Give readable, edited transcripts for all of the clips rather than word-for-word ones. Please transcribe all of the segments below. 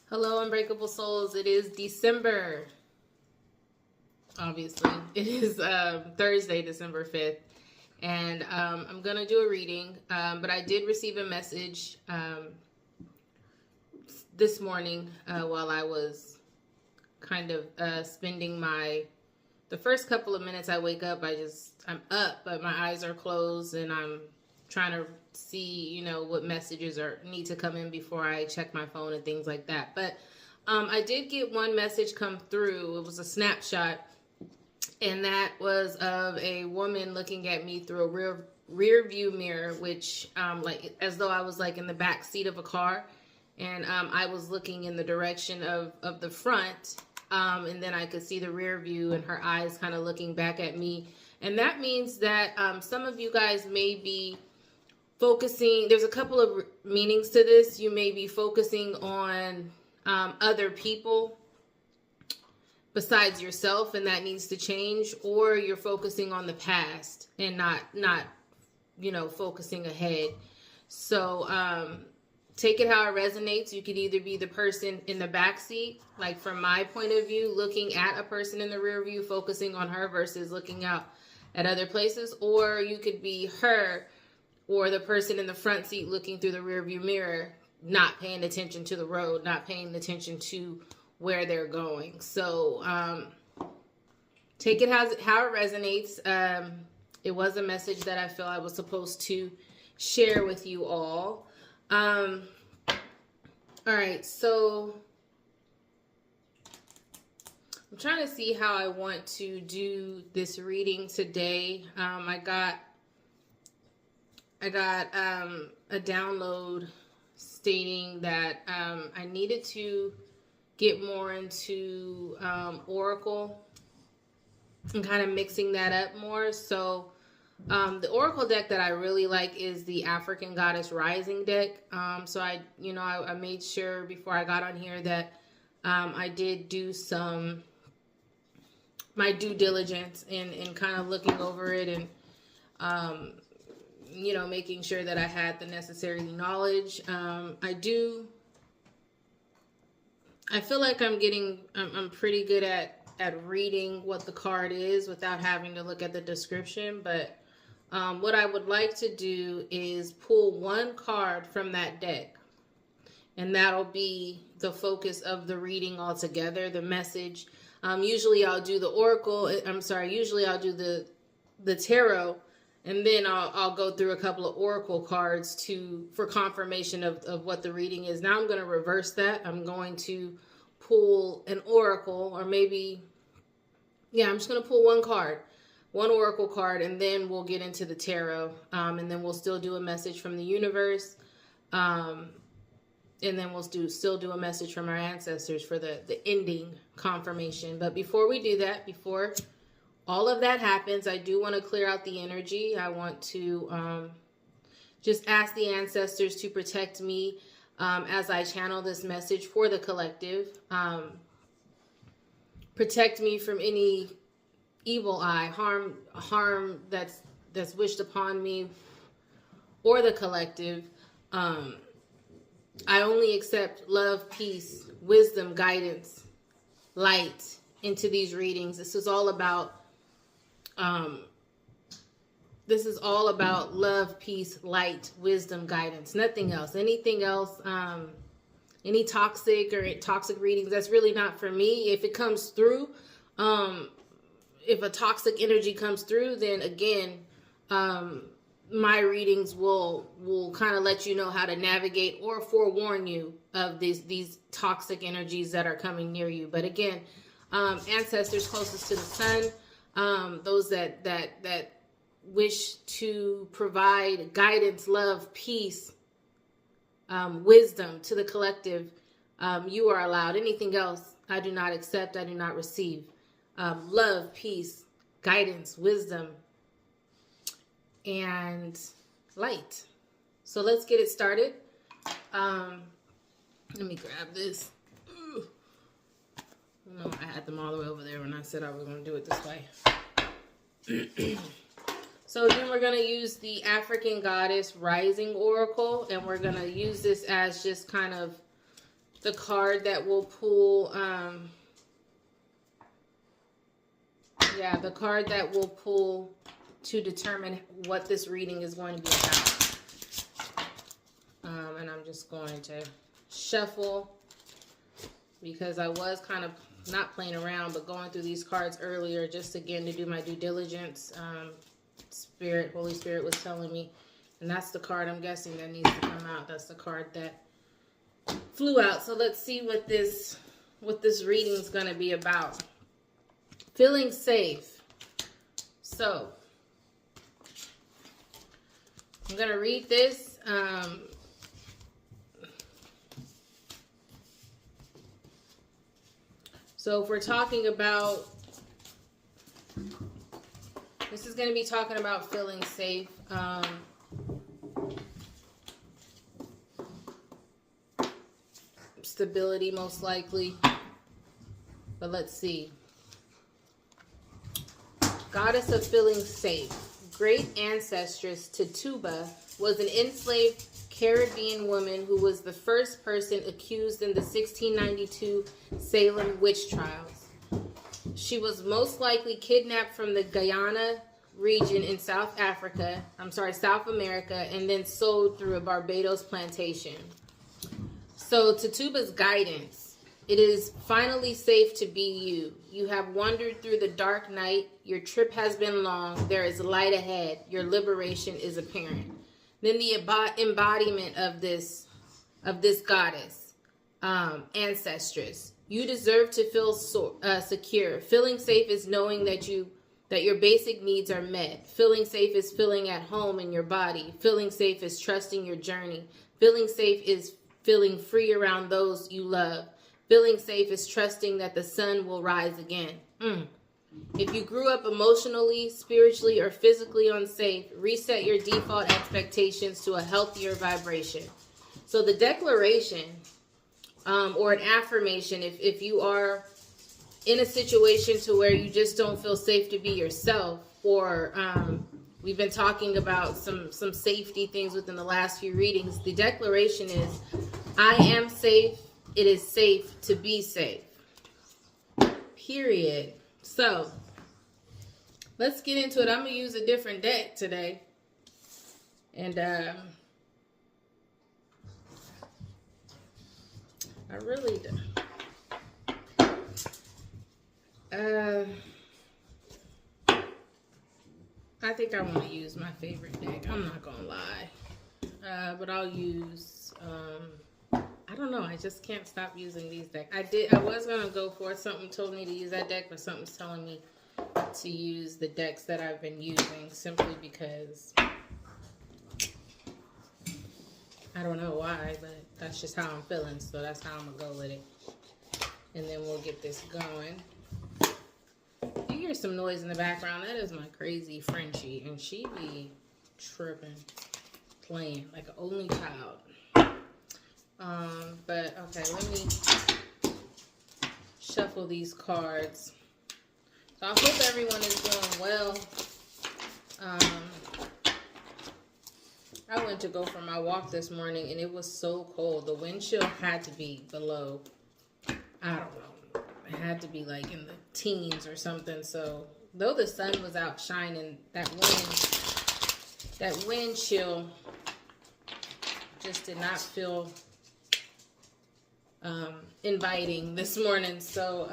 Hello, Unbreakable Souls. It is December. Obviously, it is Thursday, December 5th. And I'm going to do a reading. But I did receive a message this morning while I was kind of spending the first couple of minutes I wake up. I'm up, but my eyes are closed and I'm trying to see, what messages need to come in before I check my phone and things like that. But I did get one message come through. It was a snapshot, and that was of a woman looking at me through a rear view mirror, which like as though I was like in the back seat of a car, and I was looking in the direction of the front, and then I could see the rear view and her eyes kind of looking back at me. And that means that some of you guys may be focusing. There's a couple of meanings to this. You may be focusing on other people besides yourself, and that needs to change, or you're focusing on the past and not focusing ahead. So take it how it resonates. You could either be the person in the back seat, like from my point of view, looking at a person in the rear view, focusing on her versus looking out at other places, or you could be her or the person in the front seat looking through the rear view mirror, not paying attention to the road, not paying attention to where they're going. So take it how it resonates. It was a message that I feel I was supposed to share with you all. All right, so I'm trying to see how I want to do this reading today. I got a download stating that I needed to get more into Oracle and kind of mixing that up more. So the Oracle deck that I really like is the African Goddess Rising deck. So I made sure before I got on here that I did do my due diligence in kind of looking over it and making sure that I had the necessary knowledge. I feel like I'm pretty good at reading what the card is without having to look at the description. But what I would like to do is pull one card from that deck, and that'll be the focus of the reading altogether, the message. Usually I'll do the Oracle. Usually I'll do the tarot, and then I'll go through a couple of Oracle cards for confirmation of what the reading is. Now I'm going to reverse that. I'm going to pull an Oracle, or maybe, I'm just going to pull one Oracle card, and then we'll get into the tarot. And then we'll still do a message from the universe. And then we'll still do a message from our ancestors for the ending confirmation. But before we do that, before all of that happens, I do want to clear out the energy. I want to just ask the ancestors to protect me as I channel this message for the collective. Protect me from any evil eye, harm that's wished upon me or the collective. I only accept love, peace, wisdom, guidance, light into these readings. This is all about love, peace, light, wisdom, guidance, nothing else. Anything else, any toxic readings, that's really not for me. If it comes through, if a toxic energy comes through, then again, my readings will kind of let you know how to navigate or forewarn you of these toxic energies that are coming near you. But again, ancestors closest to the sun, those that wish to provide guidance, love, peace, wisdom to the collective, you are allowed. Anything else, I do not accept, I do not receive. Love, peace, guidance, wisdom, and light. So let's get it started. Let me grab this. No, I had them all the way over there when I said I was going to do it this way. So then we're going to use the African Goddess Rising Oracle, and we're going to use this as just kind of the card that will pull, the card that will pull to determine what this reading is going to be about. And I'm just going to shuffle because I was kind of not playing around, but going through these cards earlier just again to do my due diligence. Holy Spirit was telling me, and that's the card I'm guessing that needs to come out. That's the card that flew out. So let's see what this reading is going to be about. Feeling safe. So I'm going to read this. So if we're talking about, this is going to be talking about feeling safe. Stability, most likely. But let's see. Goddess of feeling safe. Great ancestress Tituba was an enslaved Caribbean woman who was the first person accused in the 1692 Salem witch trials. She was most likely kidnapped from the Guyana region in South America, and then sold through a Barbados plantation. So Tituba's guidance: it is finally safe to be you. You have wandered through the dark night. Your trip has been long. There is light ahead. Your liberation is apparent. Then the embodiment of this goddess, ancestress. You deserve to feel secure. Feeling safe is knowing that your basic needs are met. Feeling safe is feeling at home in your body. Feeling safe is trusting your journey. Feeling safe is feeling free around those you love. Feeling safe is trusting that the sun will rise again. If you grew up emotionally, spiritually, or physically unsafe, reset your default expectations to a healthier vibration. So the declaration or an affirmation, if you are in a situation to where you just don't feel safe to be yourself, or we've been talking about some safety things within the last few readings, the declaration is, I am safe. It is safe to be safe. Period. So let's get into it. I'm going to use a different deck today. And I really do. I think I want to use my favorite deck. I'm not going to lie. But I'll use... I don't know. I just can't stop using these decks. I was going to go for it. Something told me to use that deck, but something's telling me to use the decks that I've been using simply because I don't know why, but that's just how I'm feeling. So that's how I'm going to go with it. And then we'll get this going. You hear some noise in the background. That is my crazy Frenchie. And she be tripping, playing like an only child. But okay, let me shuffle these cards. So I hope everyone is doing well. I went to go for my walk this morning and it was so cold. The wind chill had to be below, I don't know, it had to be like in the teens or something. So though the sun was out shining, that wind chill just did not feel inviting this morning. So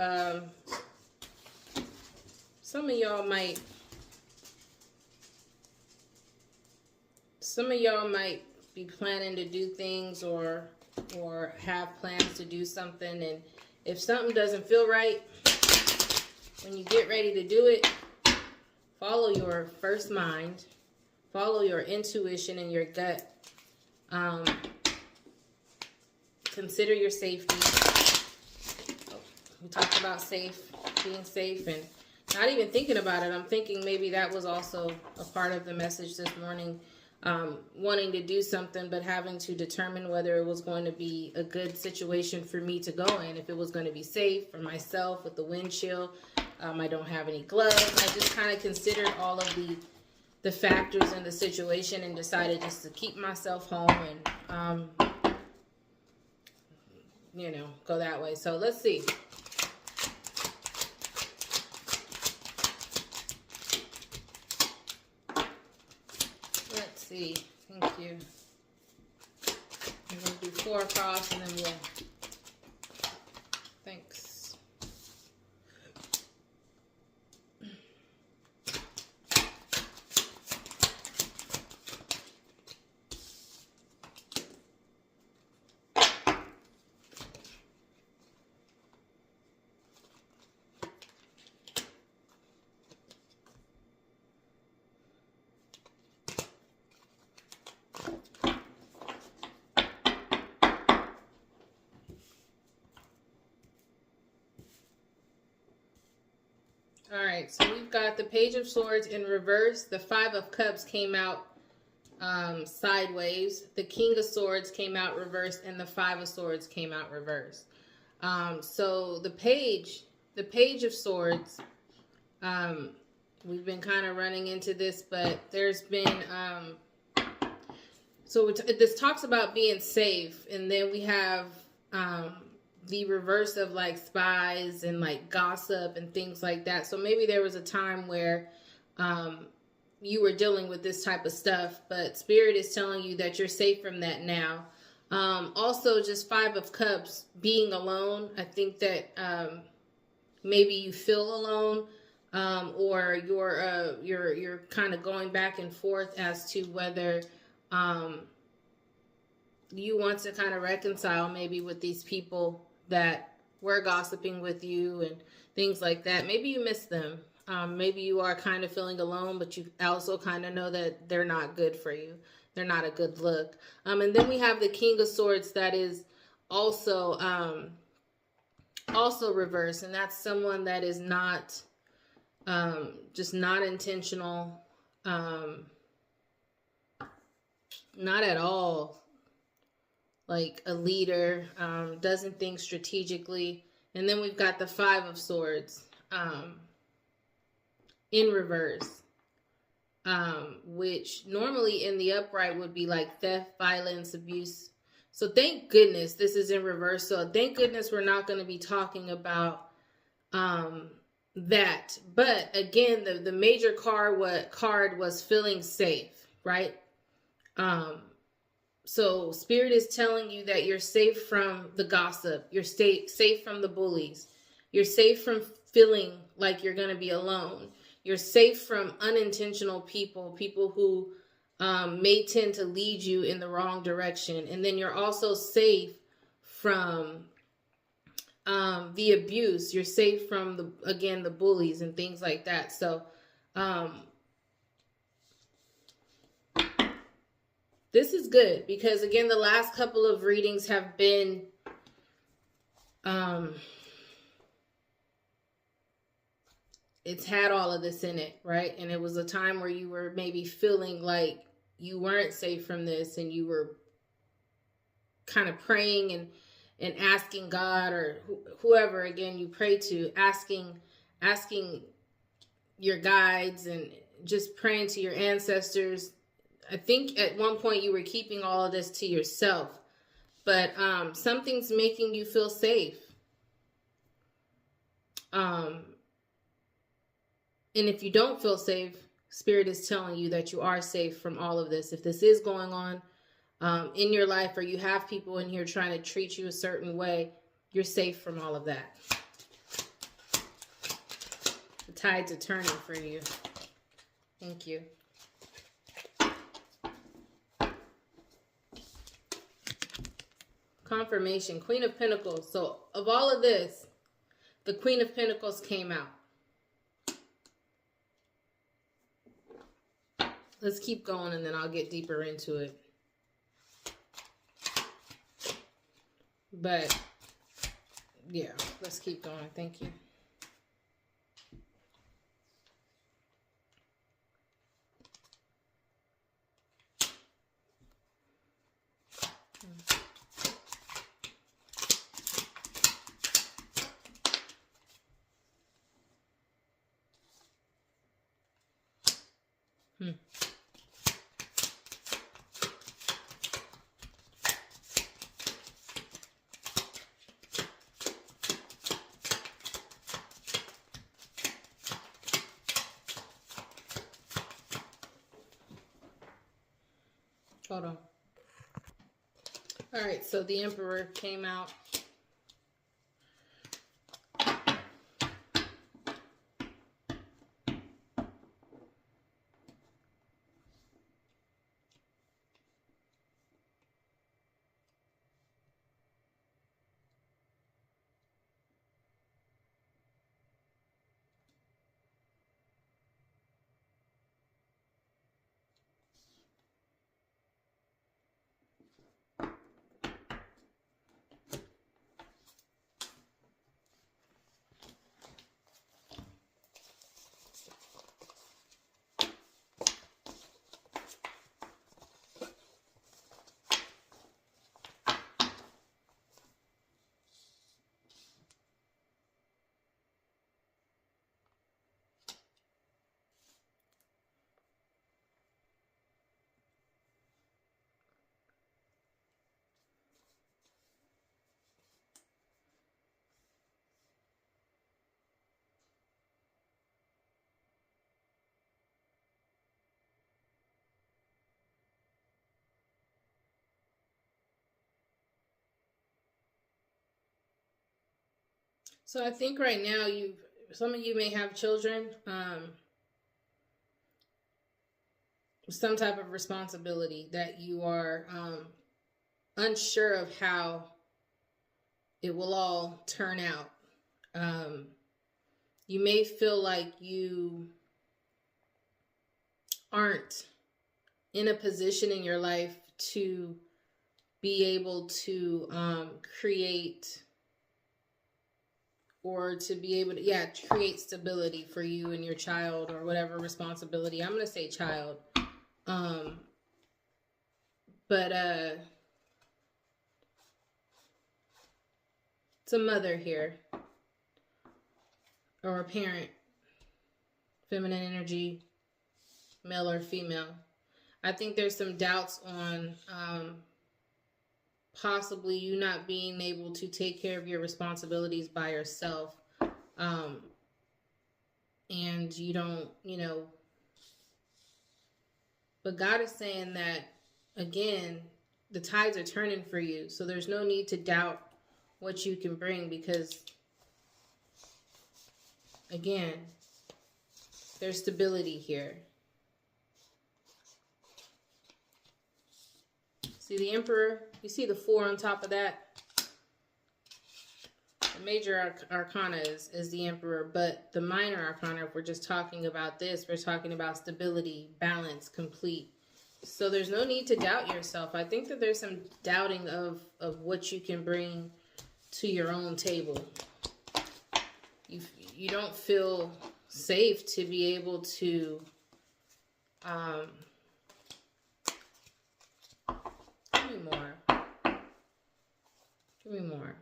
some of y'all might be planning to do things or have plans to do something, and if something doesn't feel right when you get ready to do it, follow your first mind, follow your intuition and your gut. Consider your safety. We talked about being safe, and not even thinking about it. I'm thinking maybe that was also a part of the message this morning. Wanting to do something, but having to determine whether it was going to be a good situation for me to go in, if it was going to be safe for myself with the wind chill. I don't have any gloves. I just kind of considered all of the factors in the situation and decided just to keep myself home and you know, go that way. So let's see. Let's see. Thank you. I'm going to do 4 across and then we'll... Thanks. All right, so we've got the Page of Swords in reverse. The 5 of Cups came out sideways. The King of Swords came out reversed, and the 5 of Swords came out reversed. So the Page of Swords, we've been kind of running into this, but there's been, this talks about being safe, and then we have the reverse of like spies and like gossip and things like that. So maybe there was a time where you were dealing with this type of stuff, but Spirit is telling you that you're safe from that now. Also, just 5 of Cups, being alone. I think that maybe you feel alone, or you're kind of going back and forth as to whether you want to kind of reconcile maybe with these people that were gossiping with you and things like that. Maybe you miss them. Maybe you are kind of feeling alone, but you also kind of know that they're not good for you. They're not a good look. And then we have the King of Swords that is also reversed, and that's someone that is not just not intentional, not at all like a leader, doesn't think strategically. And then we've got the 5 of Swords in reverse, which normally in the upright would be like theft, violence, abuse. So thank goodness this is in reverse. So thank goodness we're not going to be talking about that. But again, the major card was feeling safe, right? So Spirit is telling you that you're safe from the gossip. You're safe from the bullies. You're safe from feeling like you're going to be alone. You're safe from unintentional people who may tend to lead you in the wrong direction. And then you're also safe from the abuse. You're safe from the bullies and things like that. So this is good because, again, the last couple of readings have been it's had all of this in it, right? And it was a time where you were maybe feeling like you weren't safe from this, and you were kind of praying and asking God, or whoever, again, you pray to, asking your guides and just praying to your ancestors. I think at one point you were keeping all of this to yourself, but something's making you feel safe. And if you don't feel safe, Spirit is telling you that you are safe from all of this. If this is going on in your life, or you have people in here trying to treat you a certain way, you're safe from all of that. The tides are turning for you. Thank you. Confirmation, Queen of Pentacles. So of all of this, the Queen of Pentacles came out. Let's keep going and then I'll get deeper into it. But yeah, let's keep going. Thank you. Hold on. All right, so the Emperor came out. So I think right now some of you may have children, some type of responsibility that you are unsure of how it will all turn out. You may feel like you aren't in a position in your life to be able to create, or to be able to, create stability for you and your child, or whatever responsibility. I'm going to say child. But it's a mother here, or a parent, feminine energy, male or female. I think there's some doubts on possibly you not being able to take care of your responsibilities by yourself. And you don't, but God is saying that, again, the tides are turning for you. So there's no need to doubt what you can bring, because, again, there's stability here. See the Emperor? You see the 4 on top of that? The major arcana is the Emperor, but the minor arcana, if we're just talking about this, we're talking about stability, balance, complete. So there's no need to doubt yourself. I think that there's some doubting of what you can bring to your own table. You don't feel safe to be able to give me more. Give me more.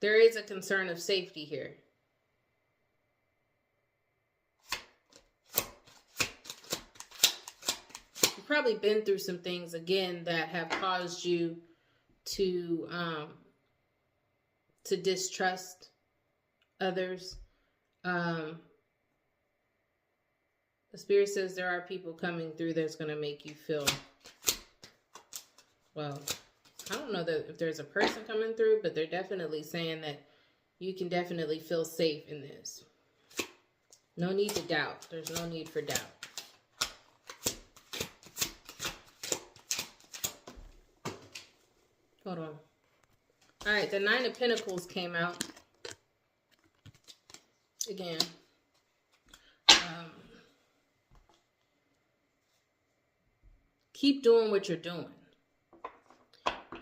There is a concern of safety here. You've probably been through some things, again, that have caused you to distrust others. The Spirit says there are people coming through that's going to make you feel, well, I don't know that if there's a person coming through, but they're definitely saying that you can definitely feel safe in this. No need to doubt. There's no need for doubt. Hold on. All right, the 9 of Pentacles came out. Again. Keep doing what you're doing.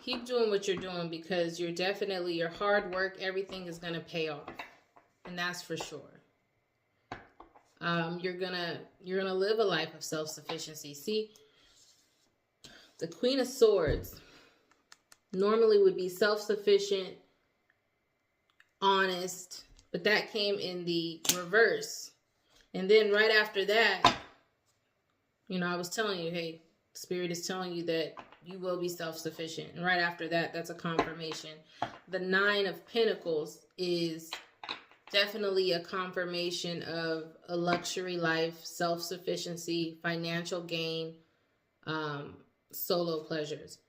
Keep doing what you're doing, because you're definitely, your hard work, everything is going to pay off. And that's for sure. You're gonna live a life of self-sufficiency. See, the Queen of Swords normally would be self-sufficient, honest, but that came in the reverse. And then right after that, I was telling you, hey, Spirit is telling you that you will be self-sufficient. And right after that, that's a confirmation. The 9 of Pentacles is definitely a confirmation of a luxury life, self-sufficiency, financial gain, solo pleasures.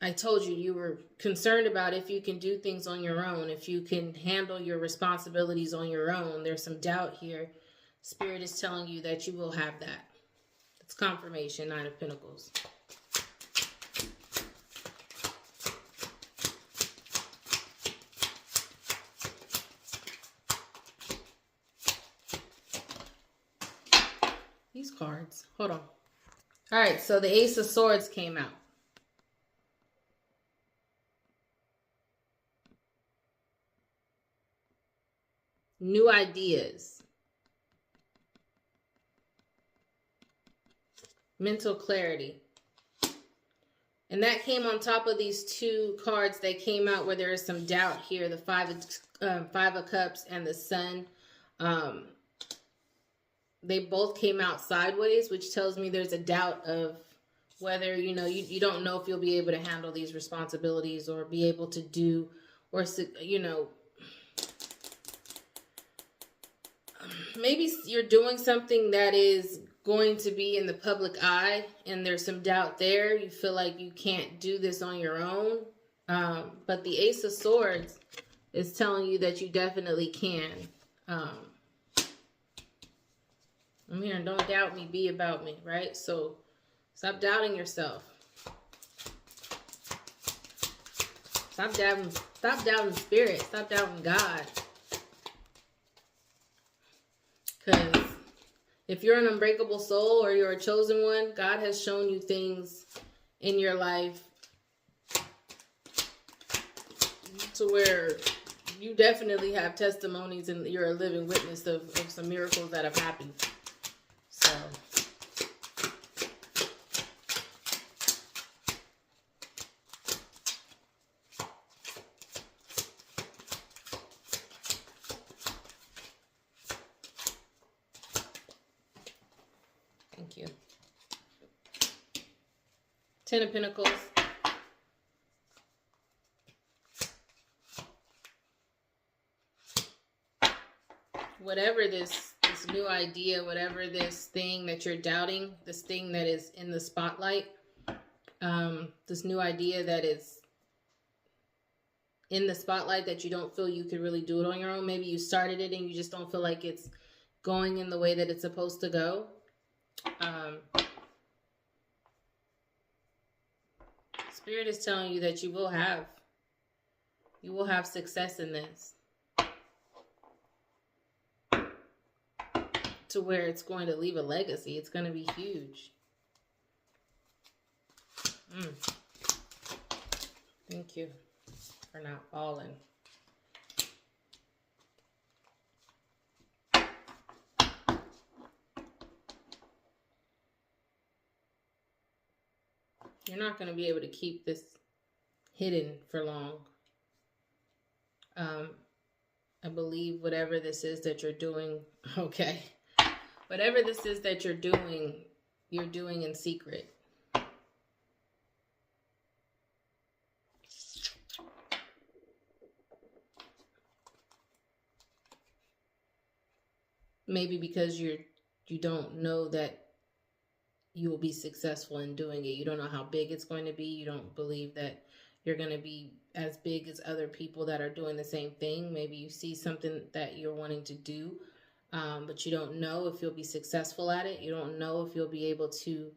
I told you you were concerned about if you can do things on your own, if you can handle your responsibilities on your own. There's some doubt here. Spirit is telling you that you will have that. It's confirmation, Nine of Pentacles. These cards. Hold on. All right, so the Ace of Swords came out. New ideas. Mental clarity. And that came on top of these two cards that came out where there is some doubt here. The Five of Cups and the Sun. They both came out sideways, which tells me there's a doubt of whether, you don't know if you'll be able to handle these responsibilities or be able to do, or, maybe you're doing something that is going to be in the public eye and there's some doubt there. You feel like you can't do this on your own. But the Ace of Swords is telling you that you definitely can. I'm hearing, don't doubt me, be about me, right? So stop doubting yourself. Stop doubting spirit. Stop doubting God. Because if you're an unbreakable soul or you're a chosen one, God has shown you things in your life to where you definitely have testimonies and you're a living witness of some miracles that have happened. So thank you. Ten of Pentacles. Whatever this new idea, whatever this thing that you're doubting, this thing that is in the spotlight, this new idea that is in the spotlight that you don't feel you could really do it on your own. Maybe you started it and you just don't feel like it's going in the way that it's supposed to go. Spirit is telling you that you will have success in this, to where it's going to leave a legacy. It's going to be huge. Thank you for not falling. You're not going to be able to keep this hidden for long. I believe whatever this is that you're doing, okay. Whatever this is that you're doing in secret. Maybe because you don't know that you will be successful in doing it. You don't know how big it's going to be. You don't believe that you're going to be as big as other people that are doing the same thing. Maybe you see something that you're wanting to do, but you don't know if you'll be successful at it. You don't know if you'll be able to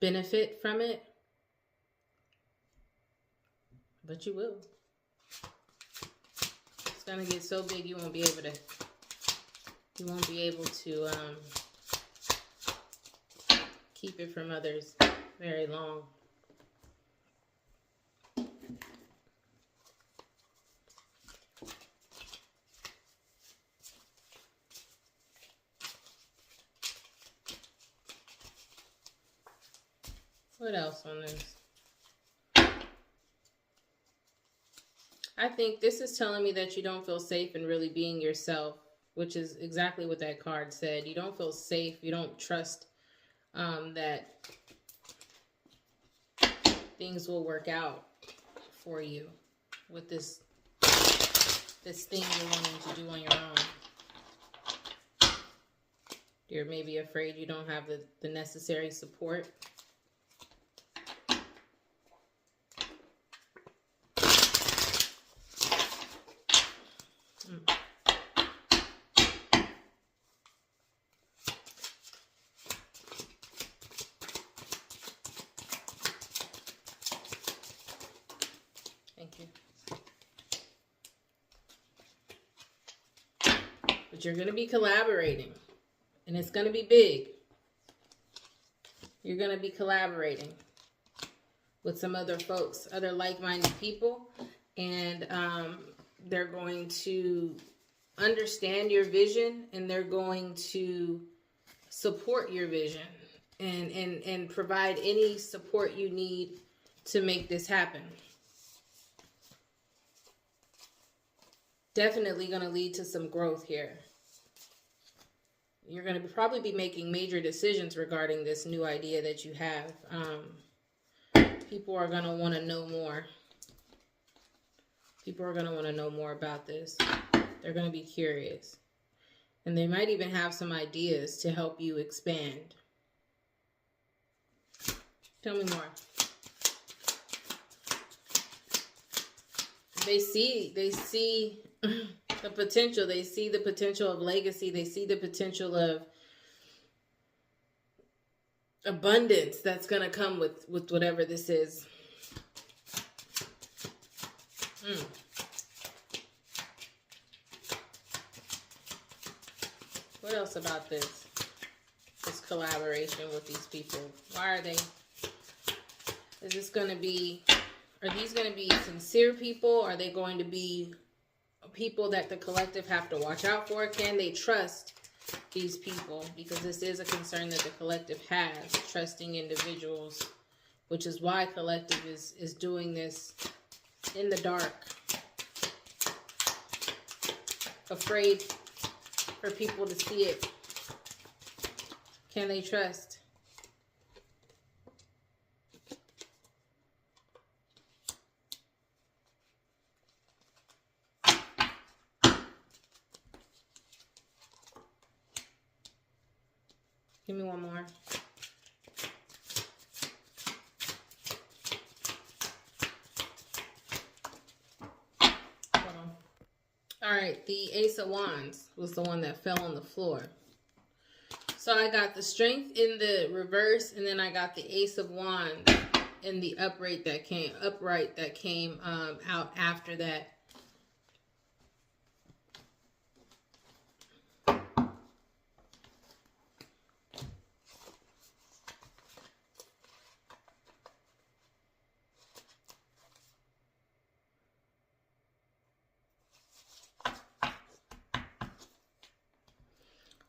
benefit from it. But you will. It's going to get so big you won't be able to keep it from others very long. What else on this? I think this is telling me that you don't feel safe in really being yourself, which is exactly what that card said. You don't feel safe. You don't trust that things will work out for you with this this thing you're wanting to do on your own. You're maybe afraid you don't have the necessary support. Thank you. But you're going to be collaborating, and it's going to be big. You're going to be collaborating with some other folks, other like-minded people, and they're going to understand your vision, and they're going to support your vision and provide any support you need to make this happen. Definitely going to lead to some growth here. You're going to probably be making major decisions regarding this new idea that you have. People are going to want to know more. People are going to want to know more about this. They're going to be curious. And they might even have some ideas to help you expand. Tell me more. They see the potential. They see the potential of legacy. They see the potential of abundance that's going to come with whatever this is. What else about this collaboration with these people? Why are they? Is this going to be? Are these going to be sincere people? Are they going to be people that the collective have to watch out for? Can they trust these people? Because this is a concern that the collective has, trusting individuals, which is why collective is doing this in the dark, afraid for people to see it. Can they trust? Give me one more. Hold on. All right, the Ace of Wands was the one that fell on the floor. So I got the Strength in the reverse, and then I got the Ace of Wands in the upright that came out after that.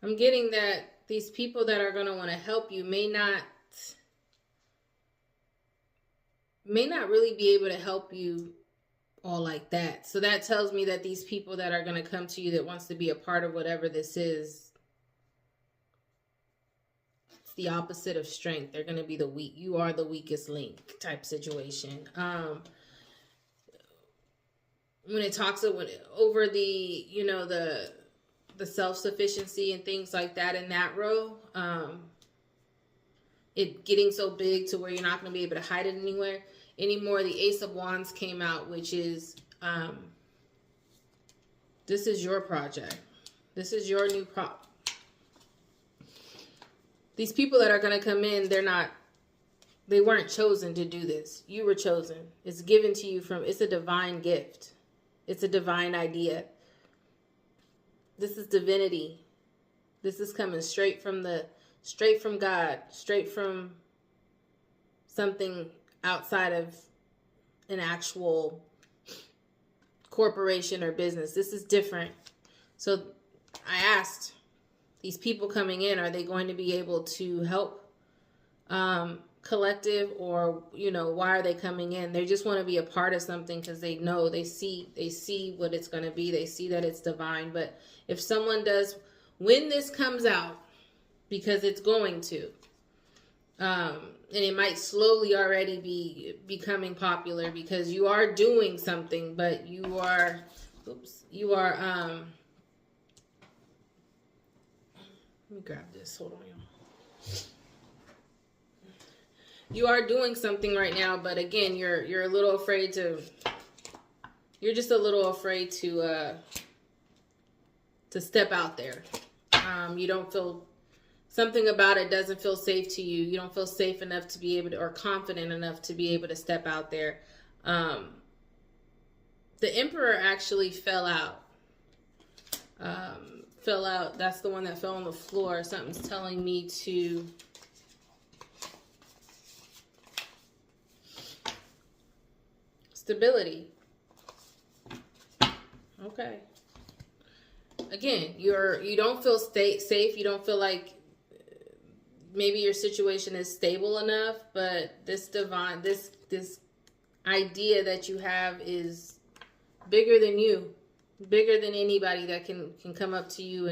I'm getting that these people that are going to want to help you may not really be able to help you all like that. So that tells me that these people that are going to come to you that wants to be a part of whatever this is, it's the opposite of strength. They're going to be the weak. You are the weakest link type situation. When it talks over the self-sufficiency and things like that in that row, it getting so big to where you're not going to be able to hide it anymore. The Ace of Wands came out, which is, this is your project. This is your new These people that are going to come in, they weren't chosen to do this. You were chosen. It's given to you it's a divine gift. It's a divine idea. This is divinity. This is coming straight from God, straight from something outside of an actual corporation or business. This is different. So I asked these people coming in, are they going to be able to help collective, or why are they coming in? They just want to be a part of something because they know, they see what it's going to be. They see that it's divine. But if someone does, when this comes out, because it's going to, and it might slowly already be becoming popular because you are doing something, but you you are, let me grab this. Hold on, y'all. You are doing something right now, but again, you're a little afraid to. You're just a little afraid to step out there. You don't feel something about it doesn't feel safe to you. You don't feel safe enough to be able to, or confident enough to be able to step out there. The Emperor actually fell out. Fell out. That's the one that fell on the floor. Something's telling me to stability. Okay. Again, you don't feel safe. You don't feel like maybe your situation is stable enough, but this idea that you have is bigger than you. Bigger than anybody that can come up to you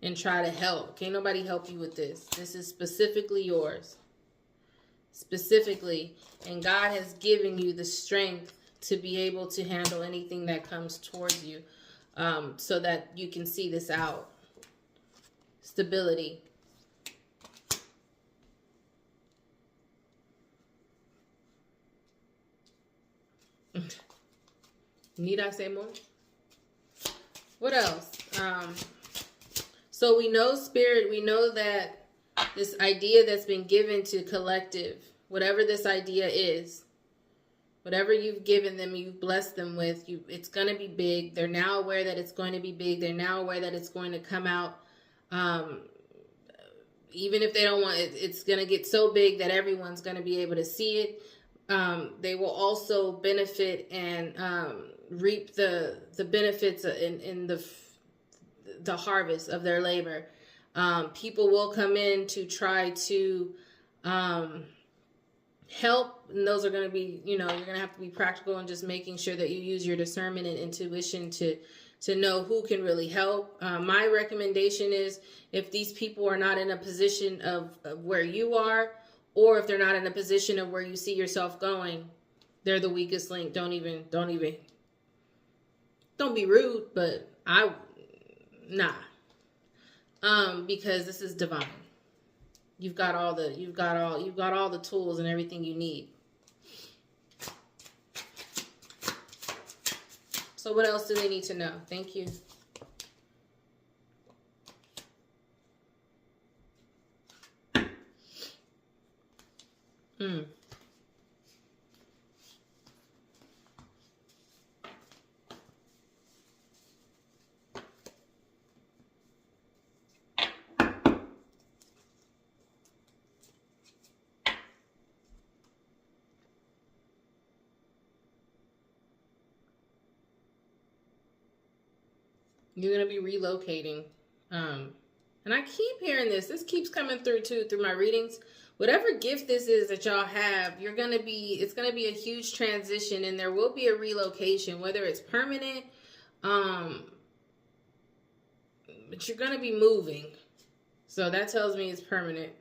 and try to help. Can't nobody help you with this. This is specifically yours. Specifically. And God has given you the strength to be able to handle anything that comes towards you, so that you can see this out. Stability. Need I say more? What else? So we know spirit, we know that this idea that's been given to collective, whatever this idea is, whatever you've given them, you've blessed them with, it's going to be big. They're now aware that it's going to be big. They're now aware that it's going to come out. Even if they don't want it, it's going to get so big that everyone's going to be able to see it. They will also benefit and reap the benefits in the harvest of their labor. People will come in to try to help, and those are going to be, you're going to have to be practical and just making sure that you use your discernment and intuition to know who can really help. My recommendation is, if these people are not in a position of where you are, or if they're not in a position of where you see yourself going, they're the weakest link. Don't be rude, but because this is divine. You've got all the tools and everything you need. So what else do they need to know? Thank you. You're going to be relocating. And I keep hearing this. This keeps coming through too, through my readings. Whatever gift this is that y'all have, it's going to be a huge transition, and there will be a relocation, whether it's permanent, but you're going to be moving. So that tells me it's permanent.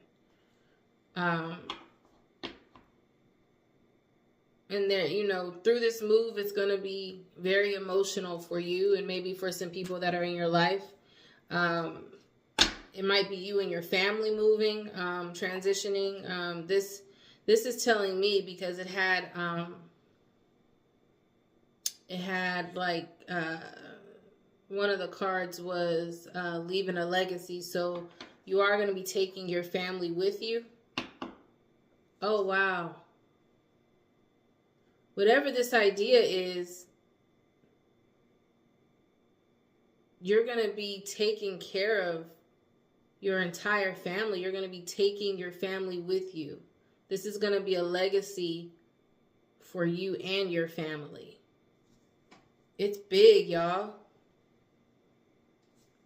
And there, through this move, it's going to be very emotional for you, and maybe for some people that are in your life. It might be you and your family moving, transitioning. This is telling me, because it had like, one of the cards was leaving a legacy. So you are going to be taking your family with you. Oh, wow. Whatever this idea is, you're going to be taking care of your entire family. You're going to be taking your family with you. This is going to be a legacy for you and your family. It's big, y'all.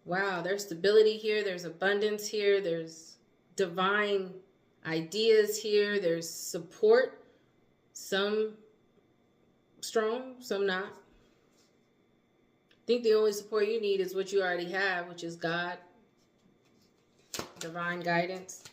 Wow, there's stability here. There's abundance here. There's divine ideas here. There's support. Some strong, some not. I think the only support you need is what you already have, which is God. Divine guidance.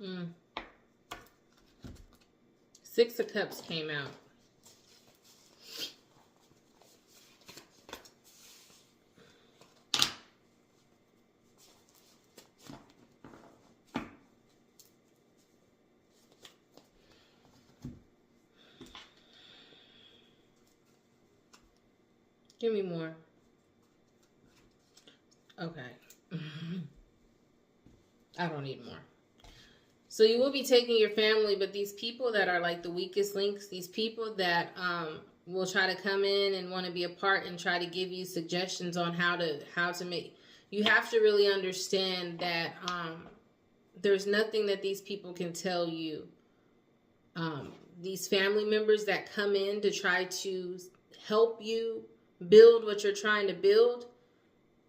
Mm. Six of Cups came out. Give me more. Okay. I don't need more. So you will be taking your family, but these people that are like the weakest links, these people that will try to come in and want to be a part and try to give you suggestions on how to make, you have to really understand that there's nothing that these people can tell you. These family members that come in to try to help you build what you're trying to build,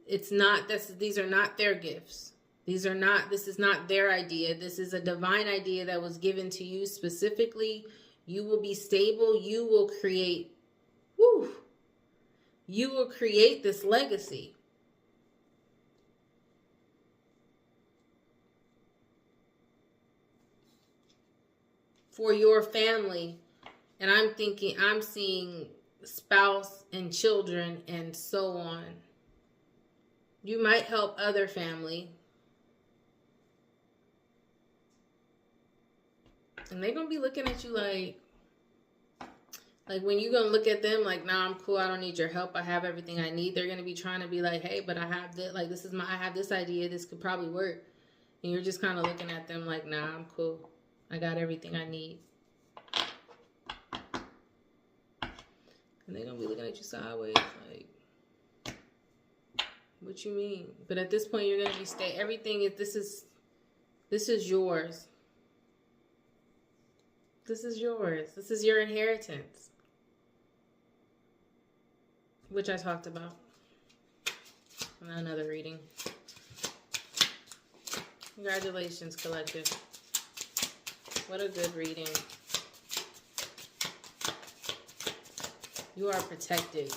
these are not their gifts. This is not their idea. This is a divine idea that was given to you specifically. You will be stable. You will create this legacy. For your family. And I'm seeing spouse and children and so on. You might help other family. And they're going to be looking at you like when you're going to look at them like, nah, I'm cool. I don't need your help. I have everything I need. They're going to be trying to be like, hey, but I have this, I have this idea. This could probably work. And you're just kind of looking at them like, nah, I'm cool. I got everything I need. And they're going to be looking at you sideways like, what you mean? But at this point, you're going to be this is yours. This is yours. This is your inheritance. Which I talked about in another reading. Congratulations, collective. What a good reading. You are protected.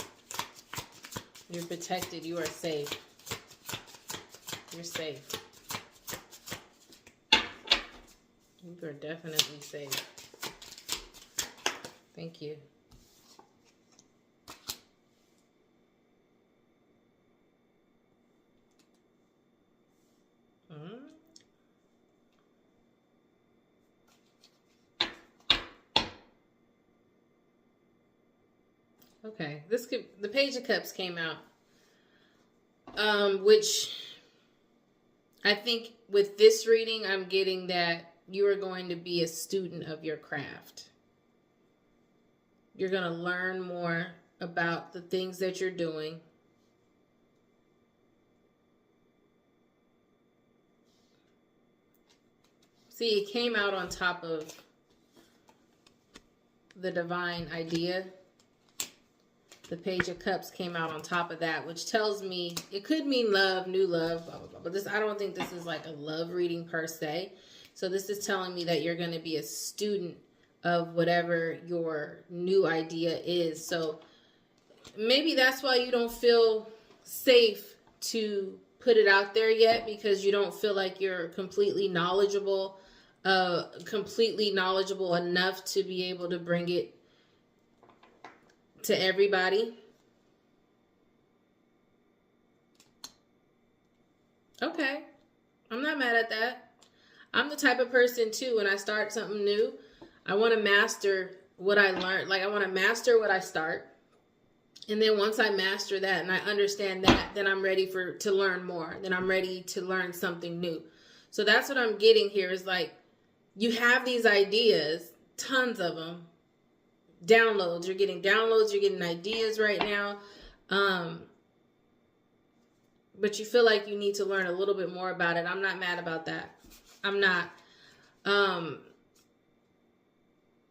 You're protected. You are safe. You're safe. You are definitely safe. Thank you. Okay, the Page of Cups came out, which I think with this reading, I'm getting that you are going to be a student of your craft. You're going to learn more about the things that you're doing. See, it came out on top of the divine idea. The Page of Cups came out on top of that, which tells me it could mean love, new love, blah, blah, blah. But I don't think this is like a love reading per se. So this is telling me that you're going to be a student of whatever your new idea is. So maybe that's why you don't feel safe to put it out there yet, because you don't feel like you're completely knowledgeable enough to be able to bring it to everybody. Okay. I'm not mad at that. I'm the type of person too, when I start something new, I want to master what I learned. Like I want to master what I start. And then once I master that and I understand that, then I'm ready to learn more. Then I'm ready to learn something new. So that's what I'm getting here is like, you have these ideas, tons of them, downloads. You're getting downloads. You're getting ideas right now. But you feel like you need to learn a little bit more about it. I'm not mad about that. I'm not.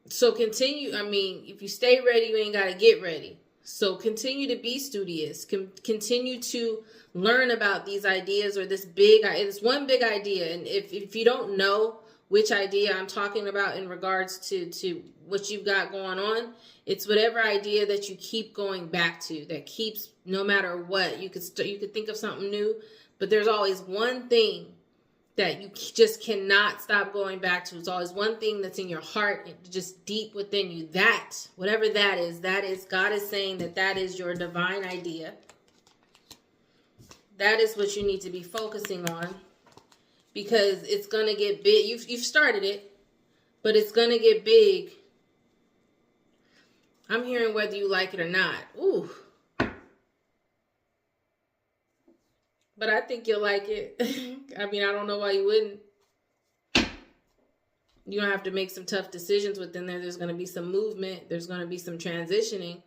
So continue. I mean, if you stay ready, you ain't got to get ready. So continue to be studious. Continue to learn about these ideas or it's one big idea. And if you don't know which idea I'm talking about in regards to what you've got going on, it's whatever idea that you keep going back to, that keeps, no matter what, you could think of something new, but there's always one thing that you just cannot stop going back to. It's always one thing that's in your heart, just deep within you. That, whatever that is, God is saying that is your divine idea. That is what you need to be focusing on, because it's going to get big. You've started it, but it's going to get big. I'm hearing whether you like it or not. Ooh. But I think you'll like it. I mean, I don't know why you wouldn't. You're going to have to make some tough decisions within there. There's going to be some movement. There's going to be some transitioning.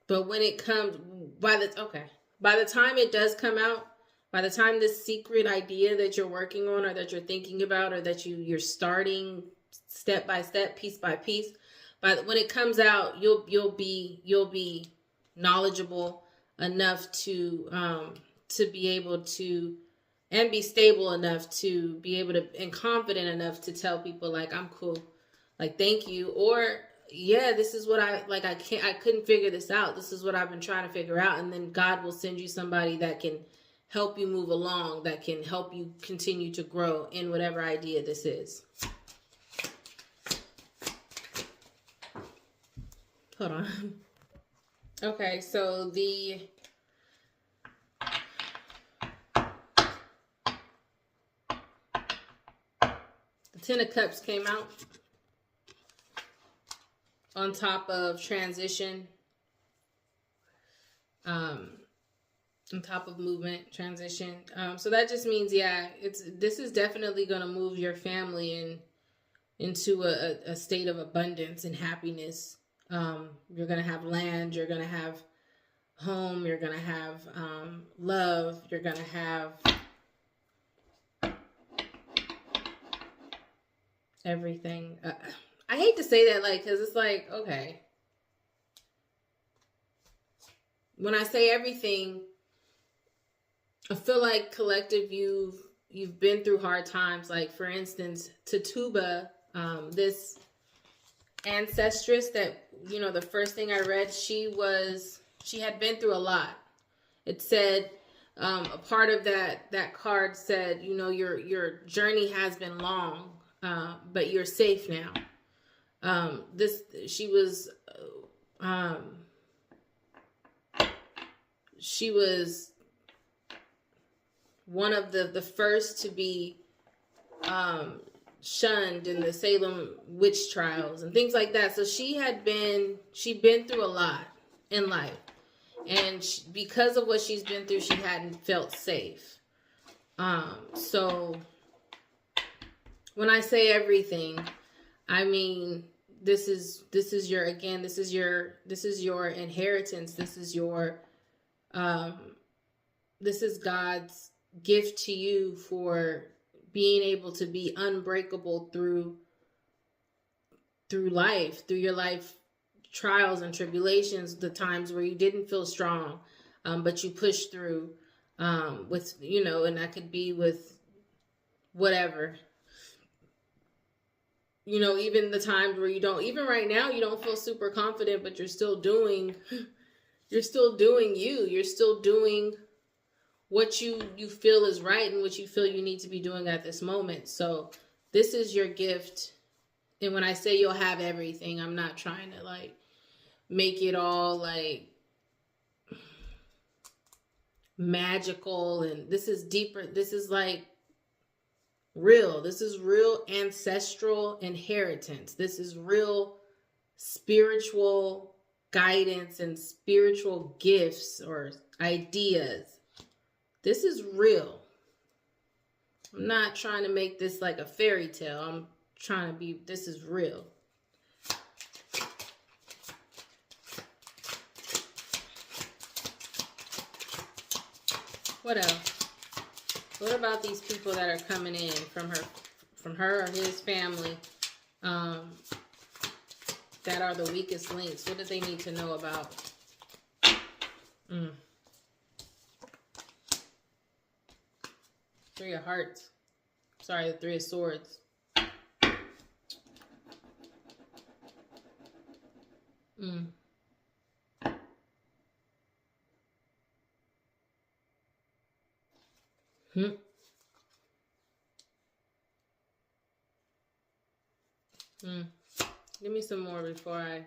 But when it comes, by the time it does come out, by the time this secret idea that you're working on, or that you're thinking about, or that you're starting step by step, piece by piece, when it comes out, you'll be knowledgeable enough to be able to, and be stable enough to be able to, and confident enough to tell people, like, I'm cool, like, thank you, or yeah, this is what I couldn't figure this out. This is what I've been trying to figure out. And then God will send you somebody that can help you move along, that can help you continue to grow in whatever idea this is. Hold on. Okay, so the Ten of Cups came out on top of transition, on top of movement, transition. So that just means, yeah, this is definitely going to move your family into a state of abundance and happiness. You're going to have land, you're going to have home, you're going to have love, you're going to have everything. I hate to say that, like, because it's like, okay, when I say everything, I feel like collective, you've been through hard times. Like, for instance, Tituba, this ancestress that, the first thing I read, she had been through a lot. It said, a part of that card said, your journey has been long, but you're safe now. She was one of the first to be shunned in the Salem witch trials and things like that. So she'd been through a lot in life, and because of what she's been through, she hadn't felt safe. So when I say everything, I mean, this is your inheritance. This is God's gift to you for being able to be unbreakable through life, through your life trials and tribulations, the times where you didn't feel strong, but you pushed through, with, and that could be with whatever. Even the times where even right now, you don't feel super confident, but you're still doing you. You're still doing what you feel is right and what you feel you need to be doing at this moment. So this is your gift. And when I say you'll have everything, I'm not trying to like make it all like magical. And this is deeper. This is like real. This is real ancestral inheritance. This is real spiritual guidance and spiritual gifts or ideas. This is real. I'm not trying to make this like a fairy tale. This is real. What else? What about these people that are coming in from her or his family, that are the weakest links? What do they need to know about? Three of Hearts. Sorry, the Three of Swords. Hmm. Hmm. Give me some more before I.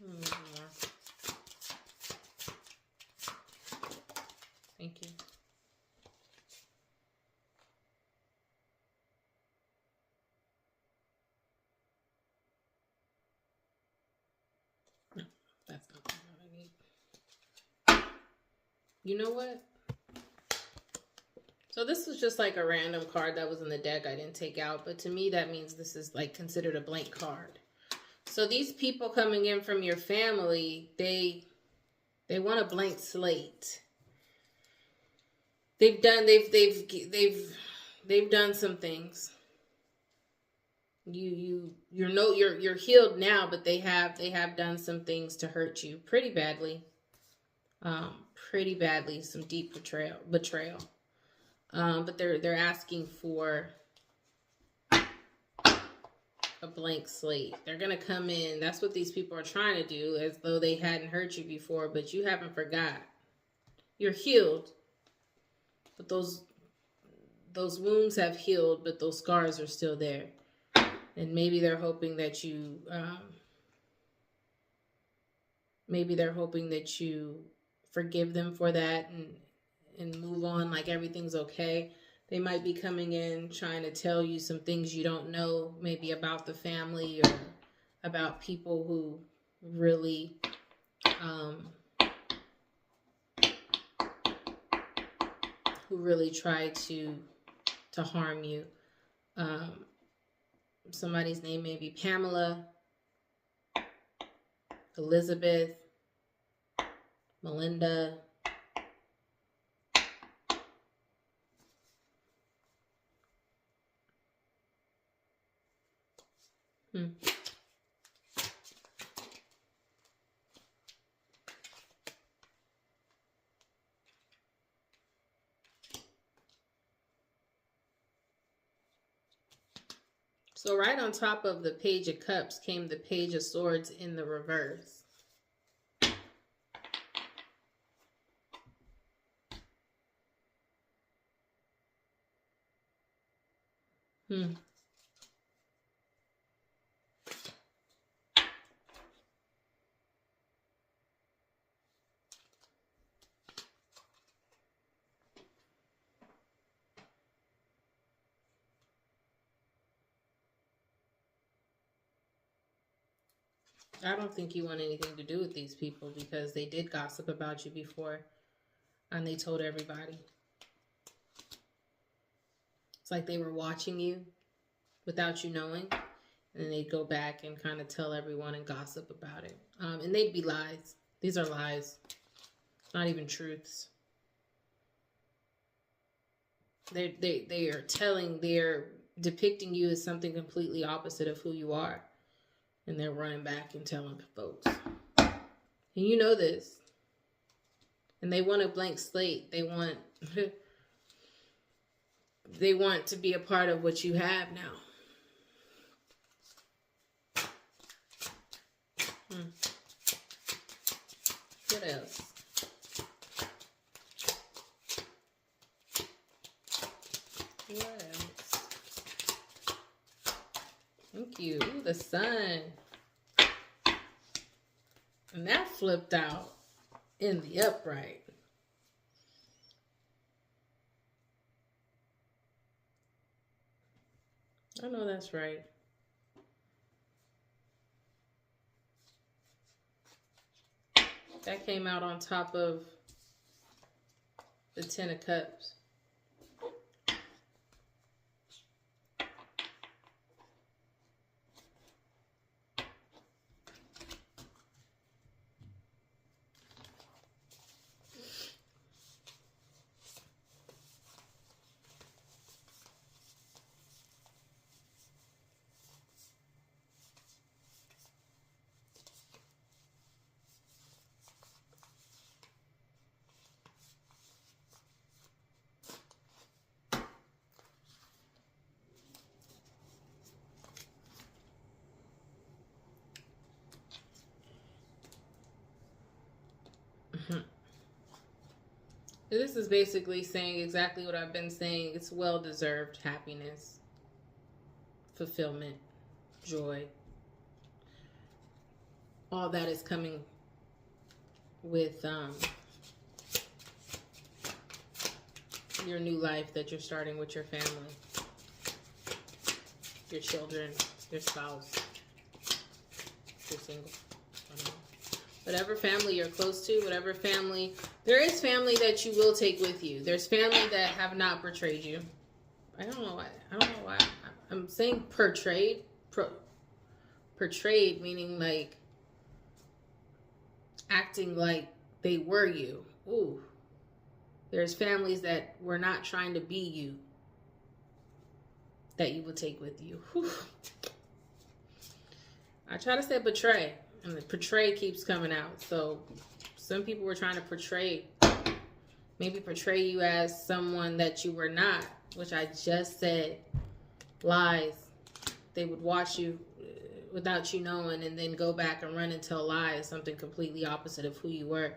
More. Thank you. No, that's not what I need. You know what? So this was just like a random card that was in the deck I didn't take out, but to me that means this is like considered a blank card. So these people coming in from your family, they want a blank slate. They've done some things. You're healed now, but they have done some things to hurt you pretty badly. Pretty badly, some deep betrayal. But they're asking for a blank slate. They're gonna come in. That's what these people are trying to do, as though they hadn't hurt you before, but you haven't forgot. You're healed, but those wounds have healed, but those scars are still there. And maybe they're hoping that you forgive them for that and move on like everything's okay. They might be coming in trying to tell you some things you don't know, maybe about the family or about people who really try to harm you. Somebody's name may be Pamela, Elizabeth, Melinda. So right on top of the Page of Cups came the Page of Swords in the reverse. I don't think you want anything to do with these people because they did gossip about you before and they told everybody. It's like they were watching you without you knowing, and they'd go back and kind of tell everyone and gossip about it. And they'd be lies. These are lies, not even truths. They're depicting you as something completely opposite of who you are. And they're running back and telling folks. And you know this. And they want a blank slate. They want to be a part of what you have now. What else? What else? Thank you. Ooh, the sun. And that flipped out in the upright. I know that's right. That came out on top of the Ten of Cups. This is basically saying exactly what I've been saying. It's well-deserved happiness, fulfillment, joy. All that is coming with your new life that you're starting with your family, your children, your spouse, if you're single. I don't know. Whatever family you're close to, whatever family, there is family that you will take with you. There's family that have not betrayed you. I don't know why. I'm saying portrayed. Portrayed meaning like acting like they were you. Ooh. There's families that were not trying to be you that you will take with you. Whew. I try to say betray, and the portray keeps coming out. So some people were trying to portray you as someone that you were not, which I just said, lies. They would watch you without you knowing and then go back and run and tell lies, something completely opposite of who you were.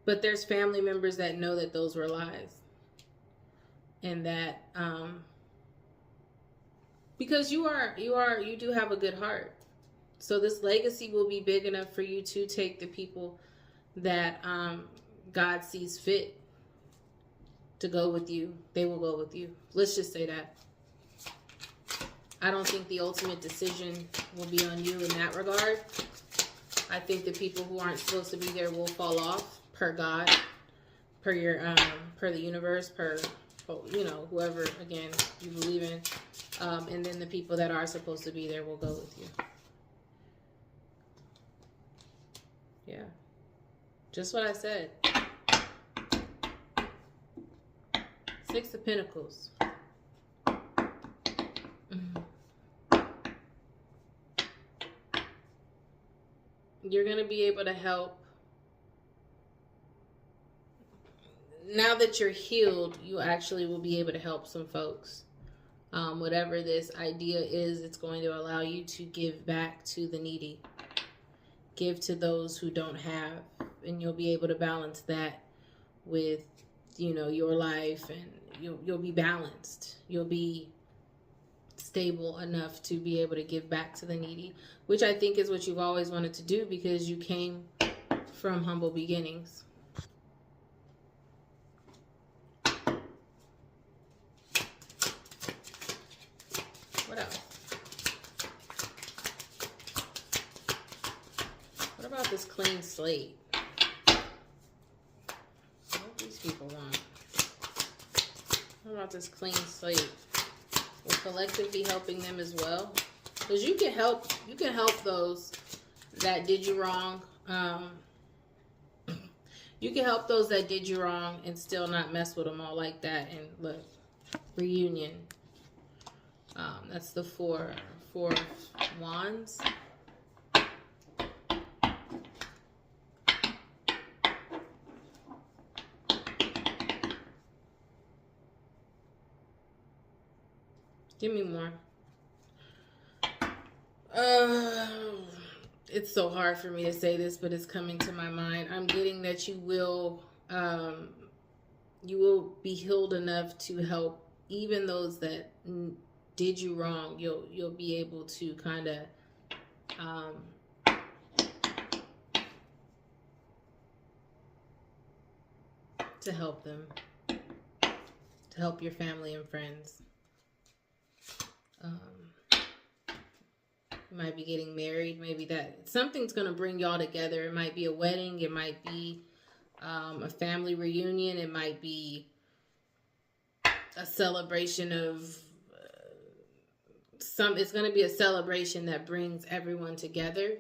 But there's family members that know that those were lies. And that, because you do have a good heart. So this legacy will be big enough for you to take the people that God sees fit to go with you. They will go with you. Let's just say that. I don't think the ultimate decision will be on you in that regard. I think the people who aren't supposed to be there will fall off, per God, per the universe, per, whoever, again, you believe in. And then the people that are supposed to be there will go with you. Yeah. Just what I said. Six of Pentacles. You're going to be able to help. Now that you're healed, you actually will be able to help some folks. Whatever this idea is, it's going to allow you to give back to the needy. Give to those who don't have. And you'll be able to balance that with, your life. And you'll be balanced. You'll be stable enough to be able to give back to the needy. Which I think is what you've always wanted to do, because you came from humble beginnings. What else? What about this clean slate? What do these people want? What about this clean slate? Will collective be helping them as well? Because you can help those that did you wrong. You can help those that did you wrong and still not mess with them all like that. And look, reunion. That's the four wands. Give me more. It's so hard for me to say this, but it's coming to my mind. I'm getting that you will be healed enough to help even those that did you wrong. You'll be able to kind of to help them, to help your family and friends. You might be getting married. Maybe that something's going to bring y'all together. It might be a wedding. It might be a family reunion. It might be a celebration of it's going to be a celebration that brings everyone together.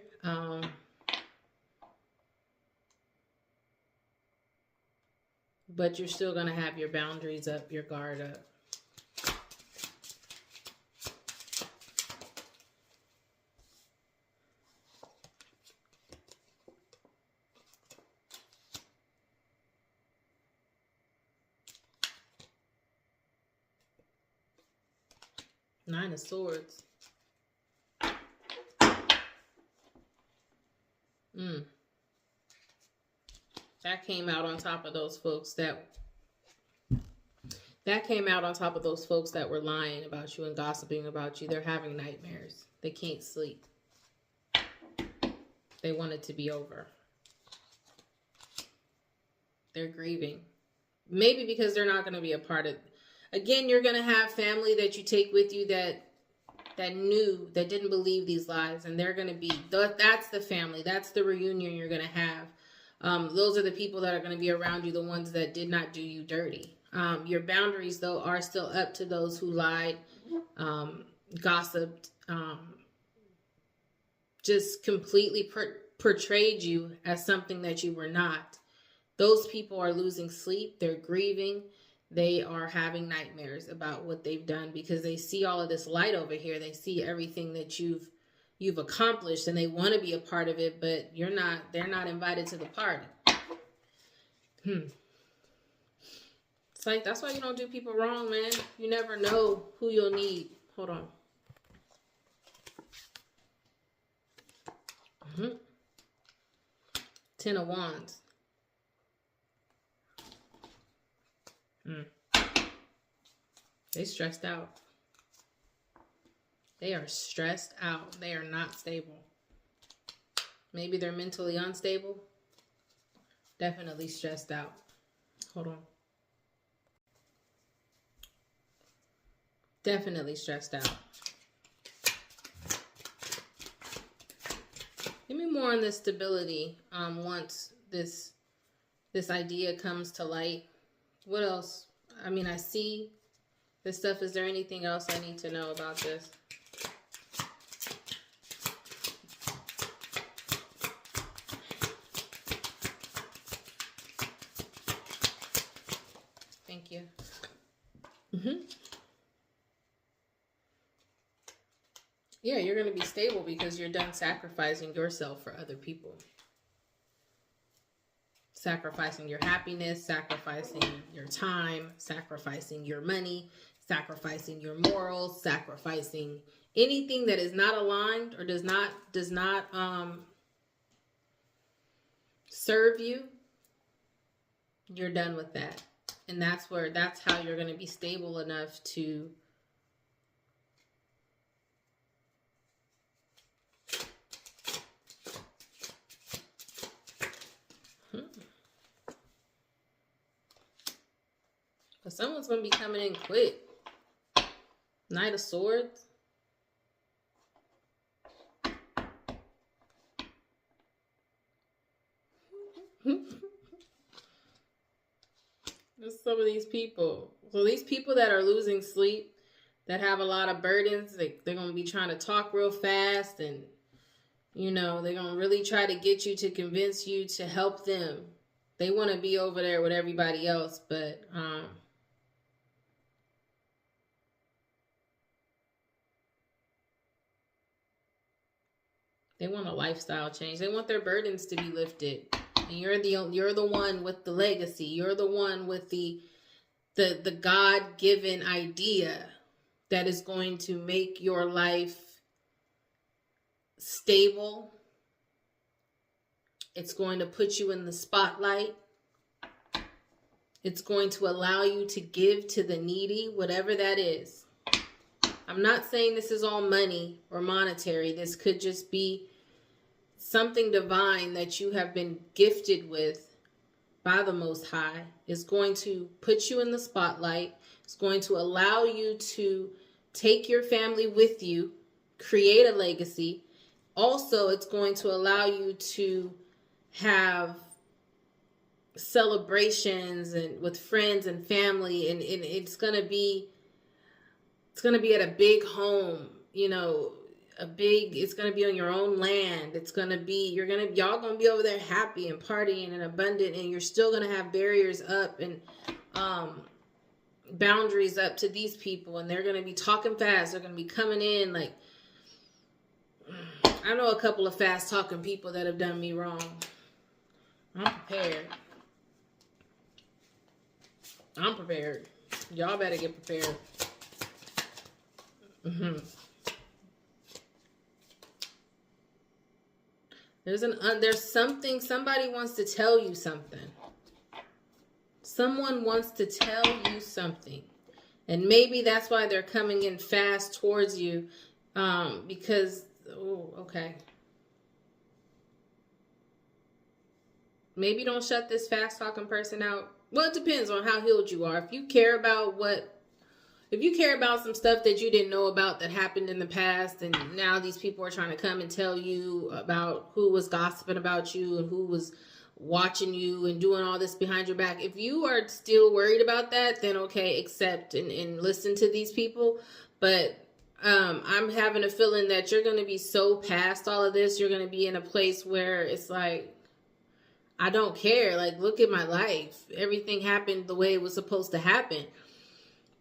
But you're still going to have your boundaries up, your guard up. Nine of Swords. That came out on top of those folks that came out on top of those folks that were lying about you and gossiping about you. They're having nightmares. They can't sleep. They want it to be over. They're grieving. Maybe because they're not going to be a part of. Again, you're going to have family that you take with you that didn't believe these lies, and they're going to be. That's the family. That's the reunion you're going to have. Those are the people that are going to be around you, the ones that did not do you dirty. Your boundaries, though, are still up to those who lied, gossiped, just completely portrayed you as something that you were not. Those people are losing sleep. They're grieving. They are having nightmares about what they've done because they see all of this light over here. They see everything that you've accomplished, and they want to be a part of it, but you're not. They're not invited to the party. It's like, that's why you don't do people wrong, man. You never know who you'll need. Hold on. Ten of Wands. They stressed out. They are stressed out. They are not stable. Maybe they're mentally unstable. Definitely stressed out. Hold on. Definitely stressed out. Give me more on this stability once this idea comes to light. What else? I mean, I see this stuff. Is there anything else I need to know about this? Thank you. Yeah, you're going to be stable because you're done sacrificing yourself for other people. Sacrificing your happiness, sacrificing your time, sacrificing your money, sacrificing your morals, sacrificing anything that is not aligned or does not serve you. You're done with that. And that's how you're going to be stable enough to but someone's going to be coming in quick. Knight of Swords. There's some of these people. So these people that are losing sleep, that have a lot of burdens, they're going to be trying to talk real fast, and, you know, they're going to really try to get you to convince you to help them. They want to be over there with everybody else, but they want a lifestyle change. They want their burdens to be lifted. And you're the one with the legacy. You're the one with the God-given idea that is going to make your life stable. It's going to put you in the spotlight. It's going to allow you to give to the needy, whatever that is. I'm not saying this is all money or monetary. This could just be something divine that you have been gifted with by the Most High. Is going to put you in the spotlight. It's going to allow you to take your family with you, create a legacy. Also, it's going to allow you to have celebrations and with friends and family, and it's gonna be at a big home, you know, it's gonna be on your own land. It's gonna be y'all gonna be over there happy and partying and abundant, and you're still gonna have barriers up and boundaries up to these people, and they're gonna be talking fast. They're gonna be coming in like, I know a couple of fast talking people that have done me wrong. I'm prepared. Y'all better get prepared. There's something, somebody wants to tell you something. Someone wants to tell you something. And maybe that's why they're coming in fast towards you. Because, okay. Maybe don't shut this fast talking person out. Well, it depends on how healed you are. If you care about some stuff that you didn't know about that happened in the past, and now these people are trying to come and tell you about who was gossiping about you and who was watching you and doing all this behind your back. If you are still worried about that, then okay, accept and listen to these people. But I'm having a feeling that you're going to be so past all of this. You're going to be in a place where it's like, I don't care. Like, look at my life. Everything happened the way it was supposed to happen.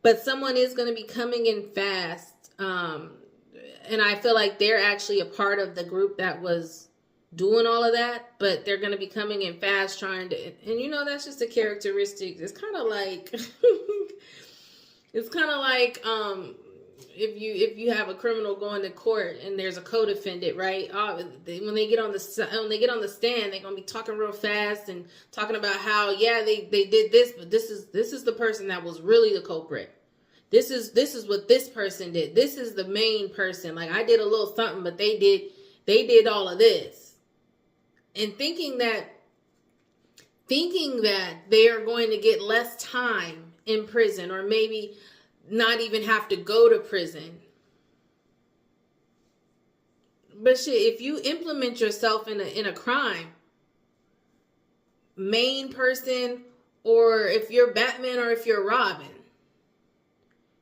But someone is going to be coming in fast. And I feel like they're actually a part of the group that was doing all of that. But they're going to be coming in fast trying to... And you know, that's just a characteristic. It's kind of like... if you have a criminal going to court and there's a co-defendant, right? When they get on the stand, they're gonna be talking real fast and talking about how they did this, but this is the person that was really the culprit. This is what this person did. This is the main person. Like, I did a little something, but they did all of this, and thinking that they are going to get less time in prison, or maybe not even have to go to prison. But shit, if you implement yourself in a crime, main person, or if you're Batman or if you're Robin,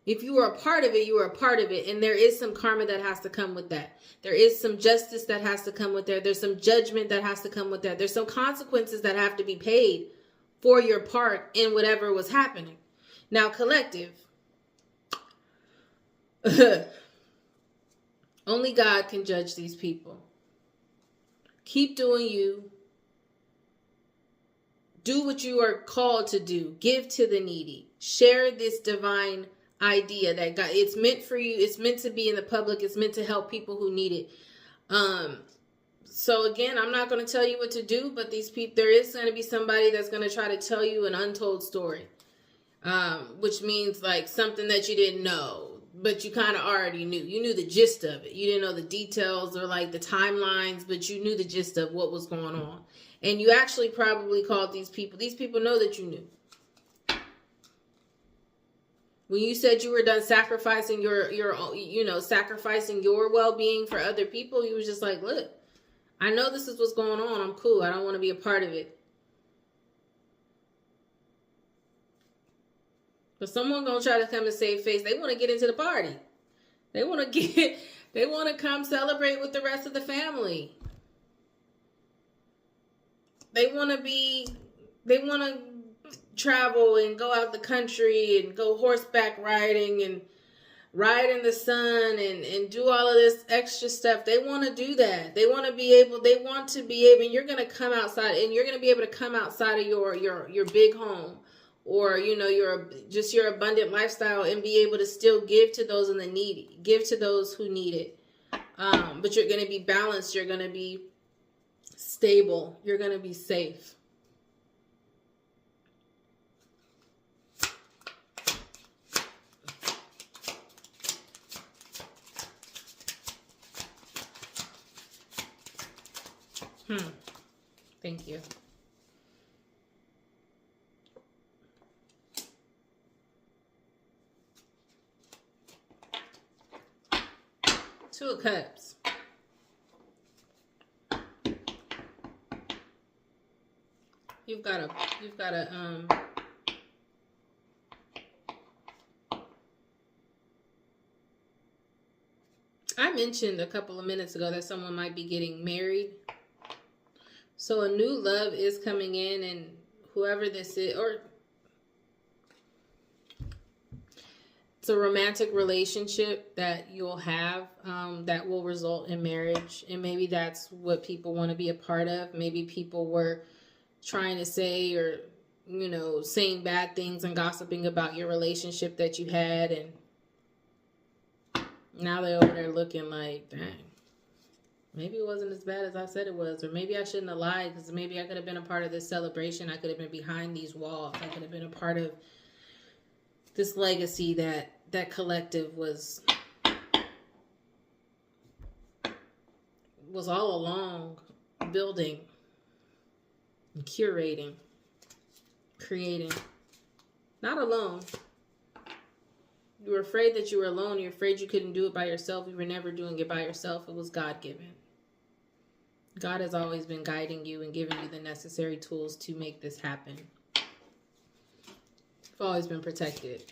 if you were a part of it, you were a part of it. And there is some karma that has to come with that. There is some justice that has to come with that. There's some judgment that has to come with that. There's some consequences that have to be paid for your part in whatever was happening. Now, collective. Only God can judge these people. Keep doing you. Do what you are called to do. Give to the needy. Share this divine idea that God, it's meant for you. It's meant to be in the public. It's meant to help people who need it. So again, I'm not going to tell you what to do, but these people, there is going to be somebody that's going to try to tell you an untold story. Which means like something that you didn't know, but you kind of already knew. You knew the gist of it. You didn't know the details or like the timelines, but you knew the gist of what was going on. And you actually probably called these people. These people know that you knew. When you said you were done sacrificing sacrificing your well-being for other people, you was just like, look, I know this is what's going on. I'm cool. I don't want to be a part of it. But someone gonna try to come and save face. They want to get into the party. They want to come celebrate with the rest of the family. They want to travel and go out the country and go horseback riding and ride in the sun and do all of this extra stuff. They want to do that. They want to be able, and you're going to come outside, and you're going to be able to come outside of your big home, or, your abundant lifestyle, and be able to still give to those in the needy, give to those who need it. But you're going to be balanced. You're going to be stable. You're going to be safe. Thank you. Two of Cups. You've got a I mentioned a couple of minutes ago that someone might be getting married. So a new love is coming in, and whoever this is, or it's a romantic relationship that you'll have that will result in marriage. And maybe that's what people want to be a part of. Maybe people were trying to say, or, saying bad things and gossiping about your relationship that you had. And now they're over there looking like, dang. Maybe it wasn't as bad as I said it was, or maybe I shouldn't have lied, because maybe I could have been a part of this celebration. I could have been behind these walls. I could have been a part of this legacy that collective was all along building and curating, creating. Not alone. You were afraid that you were alone. You're afraid you couldn't do it by yourself. You were never doing it by yourself. It was God-given. God has always been guiding you and giving you the necessary tools to make this happen. You've always been protected.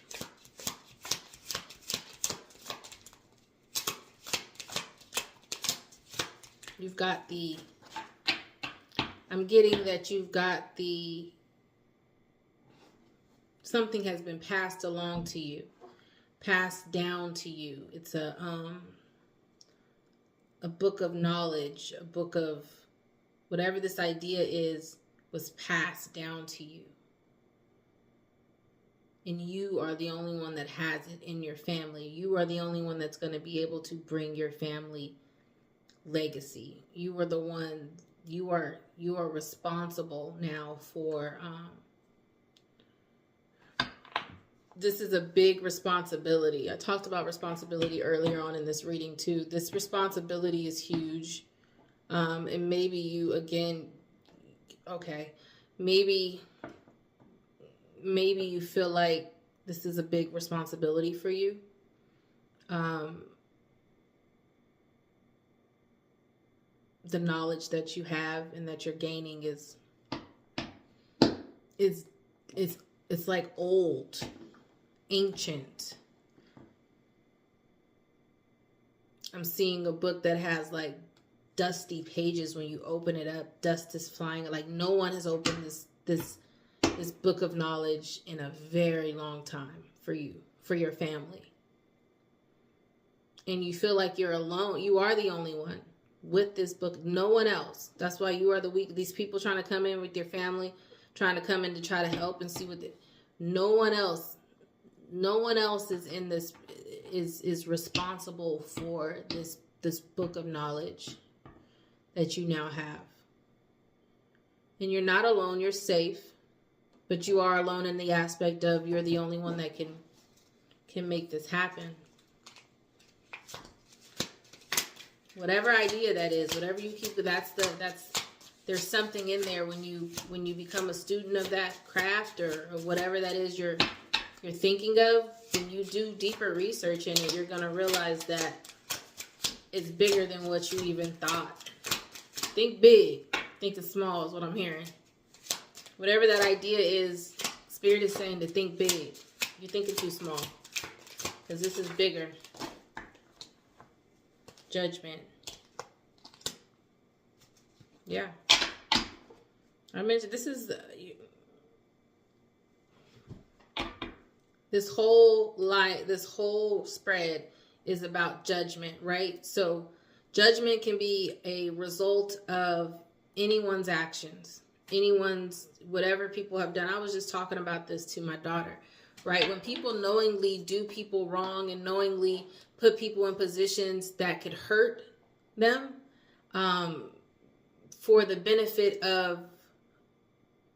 You've got the... I'm getting that you've got the... Something has been passed along to you. Passed down to you. It's a book of knowledge, a book of whatever this idea is, was passed down to you. And you are the only one that has it in your family. You are the only one that's going to be able to bring your family legacy. You are the one, you are responsible now for, this is a big responsibility. I talked about responsibility earlier on in this reading too. This responsibility is huge. And maybe you, again, okay, maybe you feel like this is a big responsibility for you. The knowledge that you have and that you're gaining is like old, ancient. I'm seeing a book that has like dusty pages. When you open it up, dust is flying. Like no one has opened this book of knowledge in a very long time for you, for your family. And you feel like you're alone. You are the only one with this book. No one else. That's why you are the weak. These people trying to come in with your family, trying to come in to try to help and see what no one else is in this, is responsible for this book of knowledge that you now have. And you're not alone, you're safe, but you are alone in the aspect of you're the only one that can make this happen. Whatever idea that is, whatever you keep, there's something in there when you become a student of that craft or whatever that is you're thinking of. When you do deeper research in it, you're gonna realize that it's bigger than what you even thought. Think big, think small is what I'm hearing. Whatever that idea is, Spirit is saying to think big. You're thinking too small, because this is bigger. Judgment. Yeah. I mentioned this is this whole spread is about judgment, right? So judgment can be a result of anyone's actions, whatever people have done. I was just talking about this to my daughter, right? When people knowingly do people wrong and knowingly put people in positions that could hurt them, for the benefit of,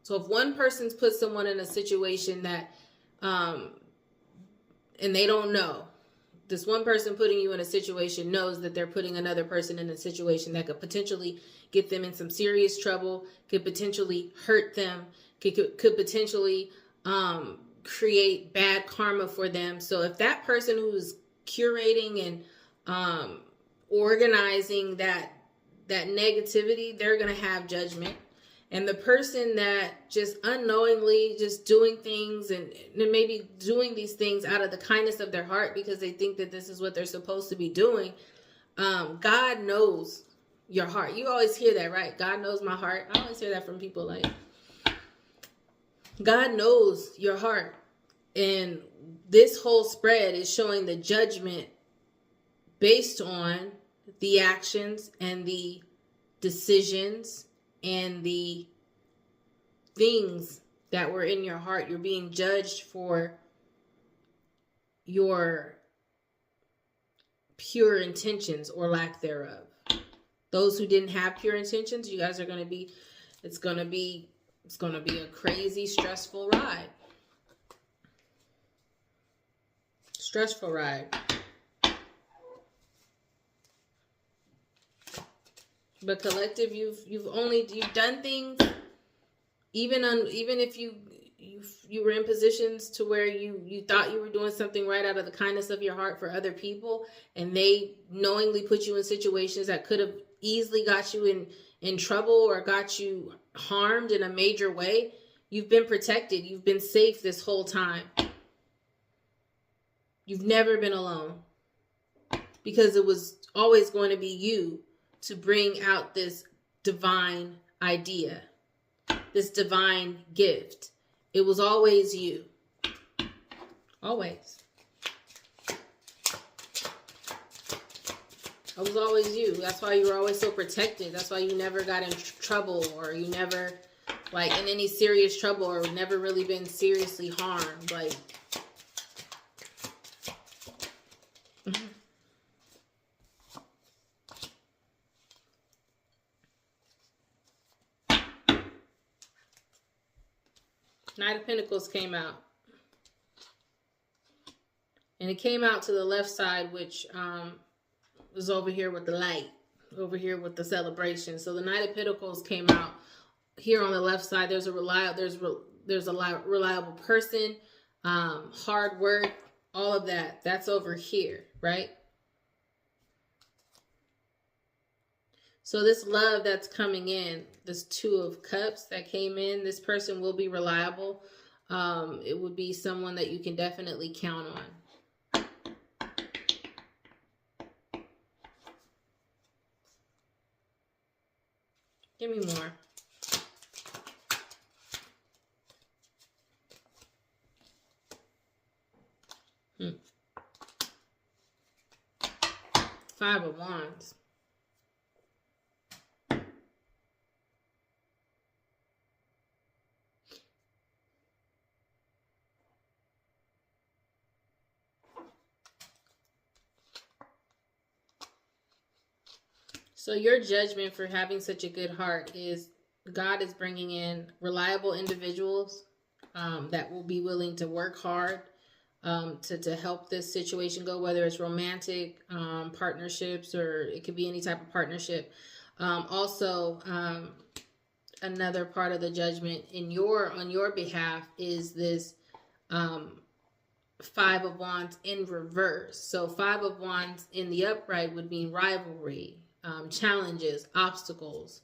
so if one person's put someone in a situation that, and they don't know, this one person putting you in a situation knows that they're putting another person in a situation that could potentially get them in some serious trouble, could potentially hurt them, could potentially create bad karma for them. So if that person who's curating and organizing that negativity, they're going to have judgment. And the person that just unknowingly just doing things and maybe doing these things out of the kindness of their heart because they think that this is what they're supposed to be doing, God knows your heart. You always hear that, right? God knows my heart. I always hear that from people, like, God knows your heart. And this whole spread is showing the judgment based on the actions and the decisions and the things that were in your heart. You're being judged for your pure intentions or lack thereof. Those who didn't have pure intentions, you guys are going to be, it's going to be a crazy, stressful ride. Stressful ride. But collective, you've done things, even if you were in positions to where you thought you were doing something right out of the kindness of your heart for other people, and they knowingly put you in situations that could have easily got you in trouble or got you harmed in a major way. You've been protected. You've been safe this whole time. You've never been alone, because it was always going to be you to bring out this divine idea, this divine gift. It was always you. Always. It was always you. That's why you were always so protected. That's why you never got in trouble, or you never, like, in any serious trouble, or never really been seriously harmed. Like, Knight of Pentacles came out. And it came out to the left side, which was over here with the light. Over here with the celebration. So the Knight of Pentacles came out here on the left side. There's a reliable person, hard work, all of that. That's over here, right? So this love that's coming in, this Two of Cups that came in, this person will be reliable. It would be someone that you can definitely count on. Give me more. Five of Wands. So your judgment for having such a good heart is God is bringing in reliable individuals that will be willing to work hard to help this situation go, whether it's romantic partnerships, or it could be any type of partnership. Also, another part of the judgment on your behalf is this Five of Wands in reverse. So Five of Wands in the upright would mean rivalry, challenges, obstacles,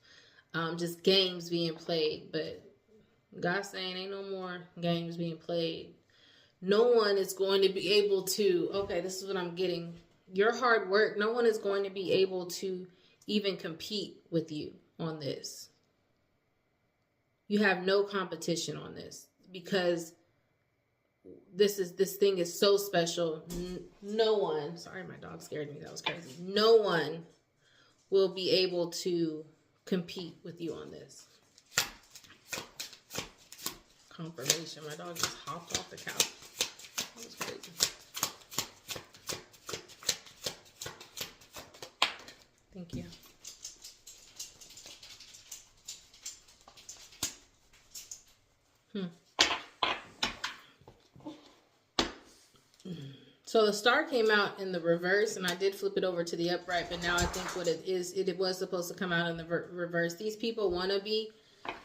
just games being played. But God's saying ain't no more games being played. No one is going to be able to, okay, this is what I'm getting. Your hard work, no one is going to be able to even compete with you on this. You have no competition on this, because this thing is so special. No one, sorry, my dog scared me. That was crazy. No one will be able to compete with you on this. Confirmation. My dog just hopped off the couch. That was crazy. Thank you. So the Star came out in the reverse, and I did flip it over to the upright, but now I think what it is, it was supposed to come out in the reverse. These people want to be,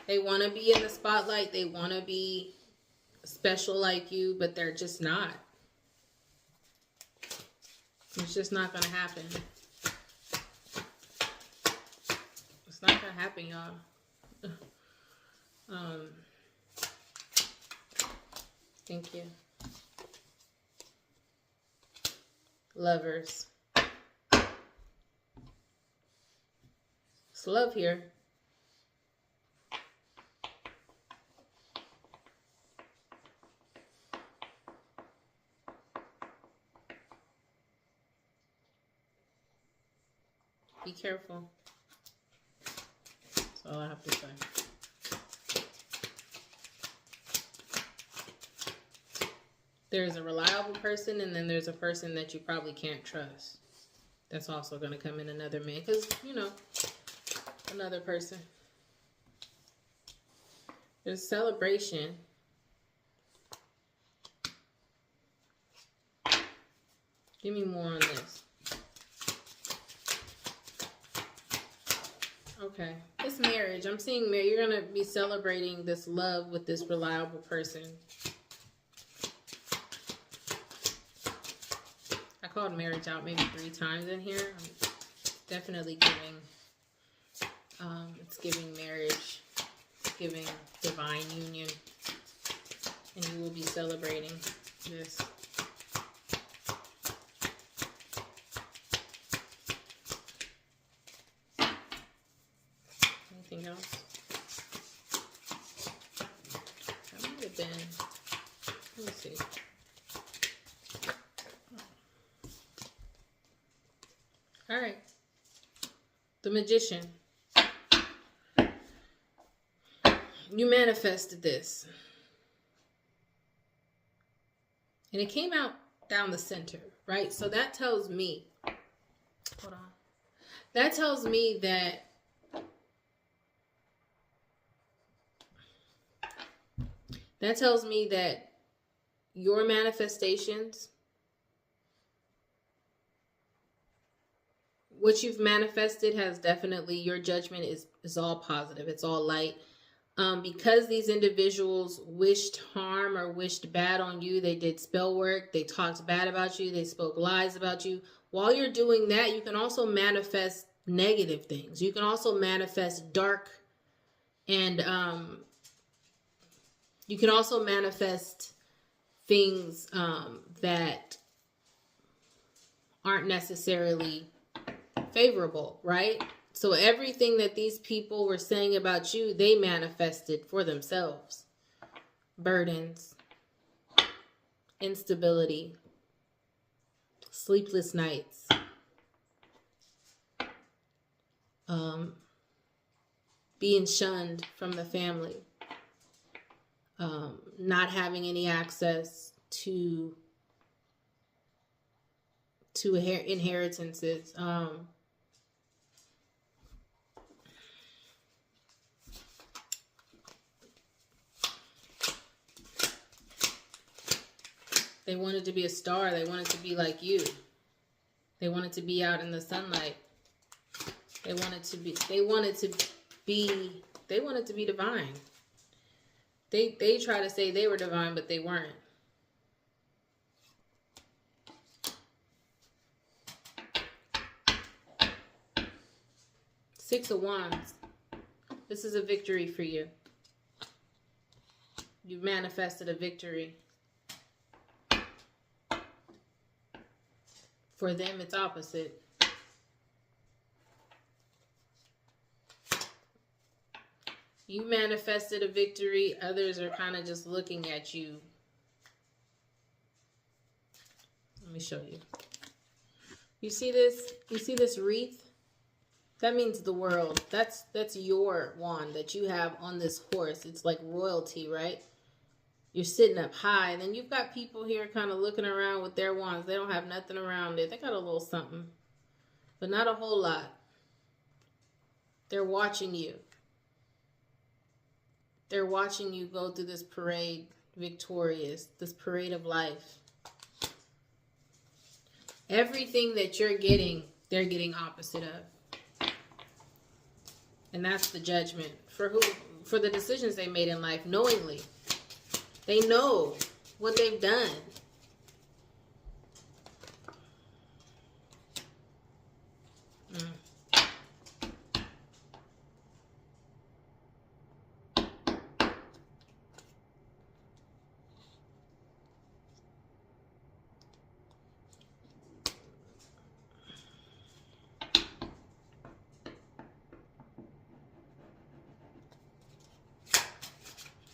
they want to be in the spotlight. They want to be special like you, but they're just not. It's just not going to happen. It's not going to happen, y'all. Thank you. Lovers. It's love here. Be careful. That's all I have to say. There's a reliable person, and then there's a person that you probably can't trust. That's also going to come in another man. Because, you know, Another person. There's celebration. Give me more on this. Okay. It's marriage. I'm seeing marriage. You're going to be celebrating this love with this reliable person. I called marriage out maybe 3 times in here. I'm definitely giving, it's giving marriage. It's giving divine union. And you will be celebrating this. Anything else? That might have been, let me see. All right. The Magician. You manifested this. And it came out down the center, right? So that tells me, hold on. That tells me that your manifestations, what you've manifested has definitely, your judgment is all positive. It's all light. Because these individuals wished harm or wished bad on you, they did spell work, they talked bad about you, they spoke lies about you. While you're doing that, you can also manifest negative things. You can also manifest dark and you can also manifest things that aren't necessarily favorable, right? So everything that these people were saying about you, they manifested for themselves. Burdens, instability, sleepless nights, being shunned from the family, not having any access to inheritances, they wanted to be a star. They wanted to be like you. They wanted to be out in the sunlight. They wanted to be divine. They try to say they were divine, but they weren't. Six of Wands. This is a victory for you. You manifested a victory. For them, it's opposite. You manifested a victory. Others are kind of just looking at you. Let me show you. You see this? You see this wreath? That means the world. That's your wand that you have on this horse. It's like royalty, right? You're sitting up high. And then you've got people here kind of looking around with their wands. They don't have nothing around it. They got a little something, but not a whole lot. They're watching you. They're watching you go through this parade victorious, this parade of life. Everything that you're getting, they're getting opposite of. And that's the judgment for who? For the decisions they made in life knowingly. They know what they've done.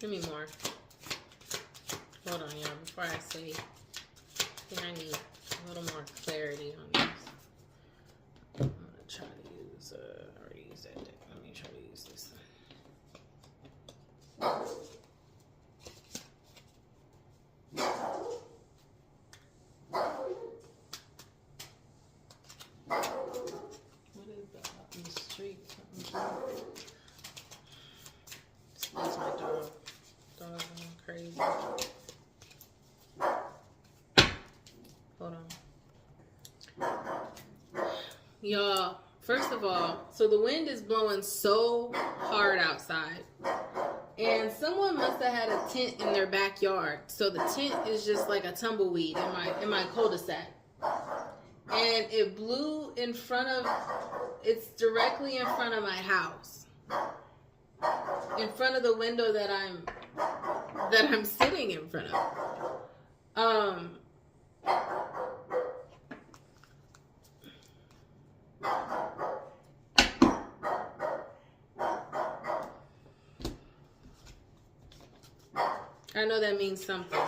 Give me more. Hold on, y'all. Before I say, I think I need a little more clarity on this. I'm going to try to use, I already used that deck. Let me try to use this. What is that out in the street? Hold on. Y'all, first of all, so the wind is blowing so hard outside. And someone must have had a tent in their backyard. So the tent is just like a tumbleweed in my cul-de-sac. And it blew in front of, it's directly in front of my house. In front of the window that I'm sitting in front of. I know that means something.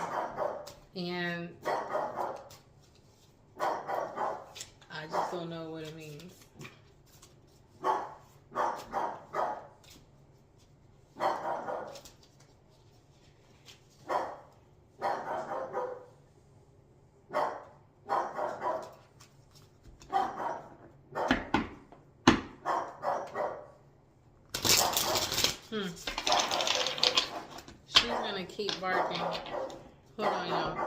And I just don't know what it means. She's gonna keep barking. Hold on, y'all.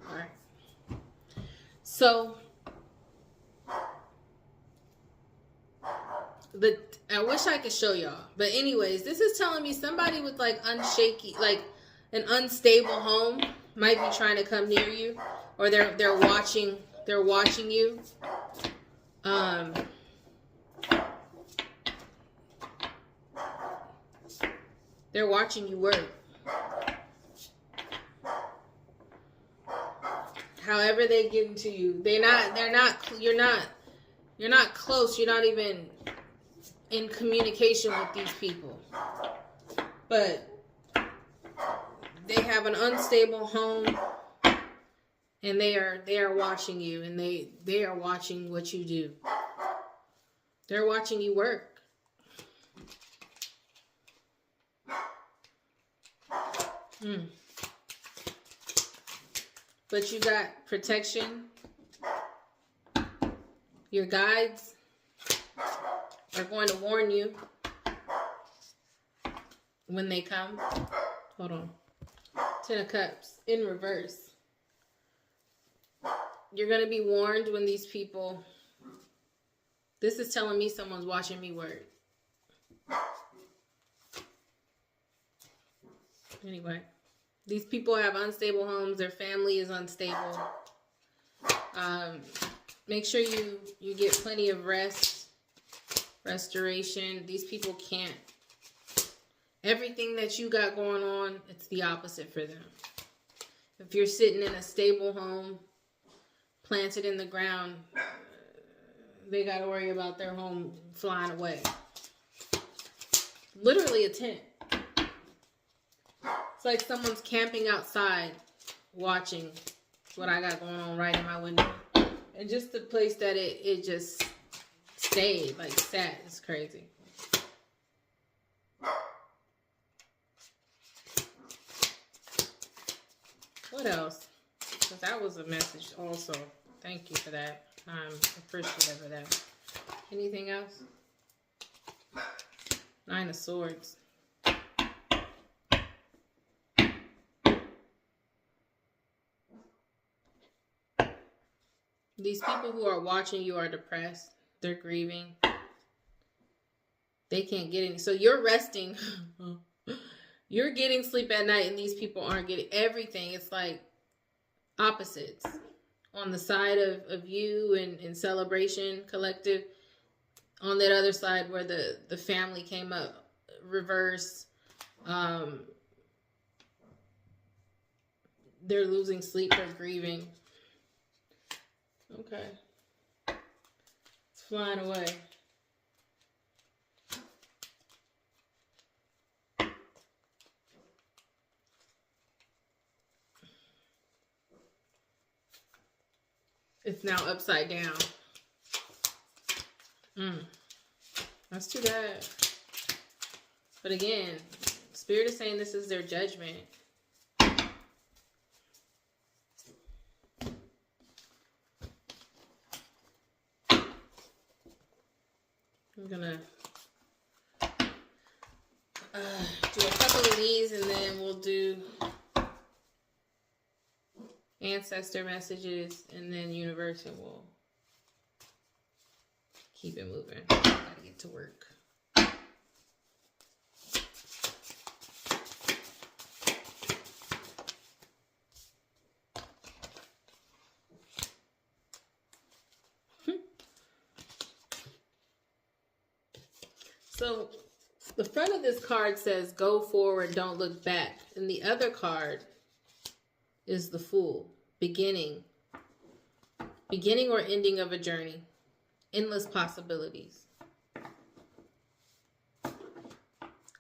Alright. So I wish I could show y'all. But anyways, this is telling me somebody with like like an unstable home might be trying to come near you. Or they're watching you. They're watching you work. However they get into you, you're not close. You're not even in communication with these people. But they have an unstable home, and they are watching you, and they are watching what you do. They're watching you work. But you got protection. Your guides are going to warn you when they come. Hold on. 10 of Cups in reverse. You're going to be warned when these people... This is telling me someone's watching me work. Anyway, these people have unstable homes. Their family is unstable. Make sure you get plenty of rest, restoration. These people can't. Everything that you got going on, it's the opposite for them. If you're sitting in a stable home, planted in the ground, they got to worry about their home flying away. Literally a tent. It's like someone's camping outside watching what I got going on right in my window. And just the place that it just stayed, like sat, is crazy. What else? Because that was a message also. Thank you for that. I'm appreciative of that. Anything else? 9 of Swords. These people who are watching you are depressed. They're grieving. They can't get any. So you're resting. You're getting sleep at night, and these people aren't getting everything. It's like opposites. On the side of you and Celebration Collective. On that other side where the family came up. Reverse. They're losing sleep. They're grieving. Okay. It's flying away. It's now upside down. That's too bad. But again, Spirit is saying this is their judgment. I'm gonna do a couple of these, and then we'll do ancestor messages, and then universe, and we'll keep it moving. Gotta get to work. So the front of this card says, go forward, don't look back. And the other card is the Fool. Beginning or ending of a journey. Endless possibilities.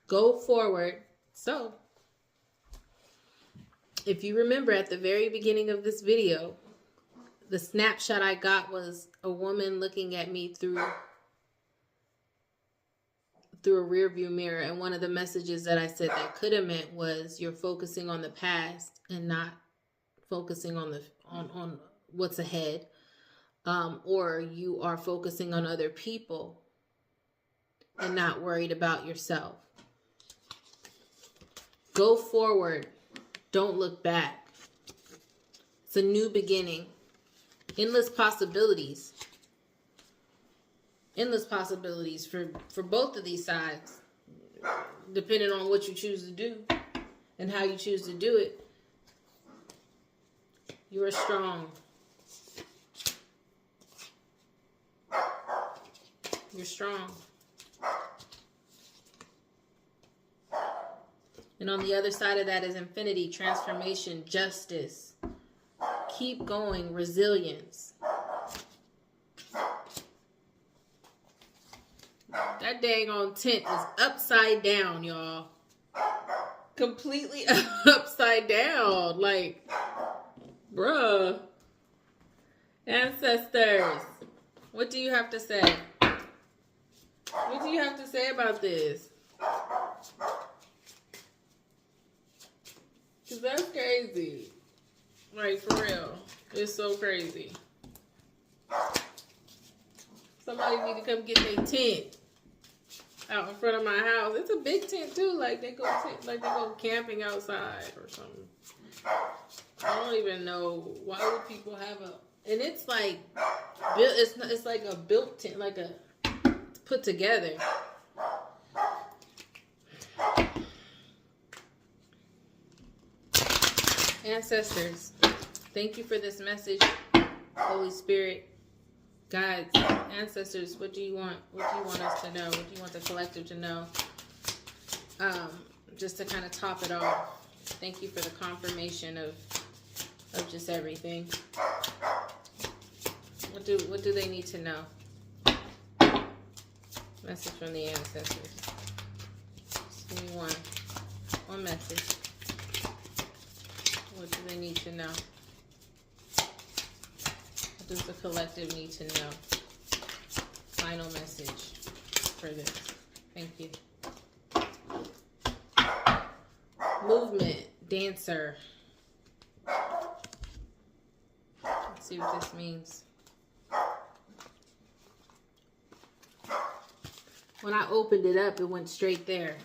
Go forward. So, if you remember at the very beginning of this video, the snapshot I got was a woman looking at me through a rear view mirror, and one of the messages that I said that could have meant was you're focusing on the past and not focusing on on what's ahead, or you are focusing on other people and not worried about yourself. Go forward, don't look back. It's a new beginning. Endless possibilities. Endless possibilities for both of these sides, depending on what you choose to do and how you choose to do it. You are strong. You're strong. And on the other side of that is infinity, transformation, justice. Keep going, resilience. That dang on tent is upside down, y'all. Completely upside down. Like, bruh. Ancestors, what do you have to say? What do you have to say about this? Because that's crazy. Like, for real. It's so crazy. Somebody need to come get their tent out in front of my house. It's a big tent too. Like they go camping outside or something. I don't even know why would people have a. And it's like built. It's like a built tent, like a put together. Ancestors, thank you for this message. Holy Spirit, guides, ancestors, what do you want? What do you want us to know? What do you want the collective to know? Just to kind of top it off. Thank you for the confirmation of just everything. What do they need to know? Message from the ancestors. Just give me one message. What do they need to know? What does the collective need to know? Final message for this. Thank you. Movement, dancer. Let's see what this means. When I opened it up, it went straight there.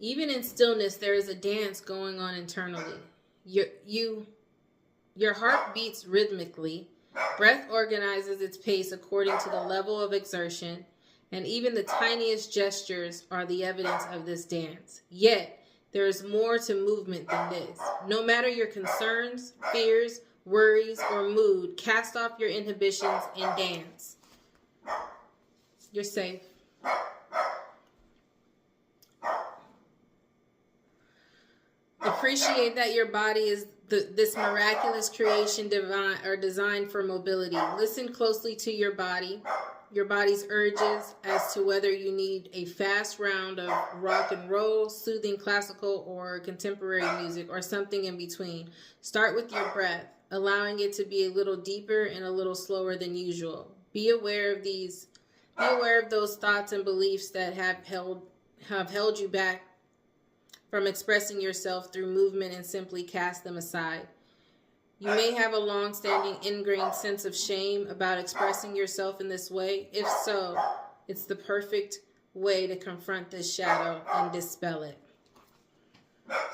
Even in stillness, there is a dance going on internally. Your heart beats rhythmically. Breath organizes its pace according to the level of exertion, and even the tiniest gestures are the evidence of this dance. Yet, there is more to movement than this. No matter your concerns, fears, worries, or mood, cast off your inhibitions and dance. You're safe. Appreciate that your body is this miraculous creation divine or designed for mobility. Listen closely to your body's urges as to whether you need a fast round of rock and roll, soothing classical or contemporary music, or something in between. Start with your breath, allowing it to be a little deeper and a little slower than usual. Be aware of those thoughts and beliefs that have held you back from expressing yourself through movement, and simply cast them aside. You may have a long-standing ingrained sense of shame about expressing yourself in this way. If so, it's the perfect way to confront this shadow and dispel it.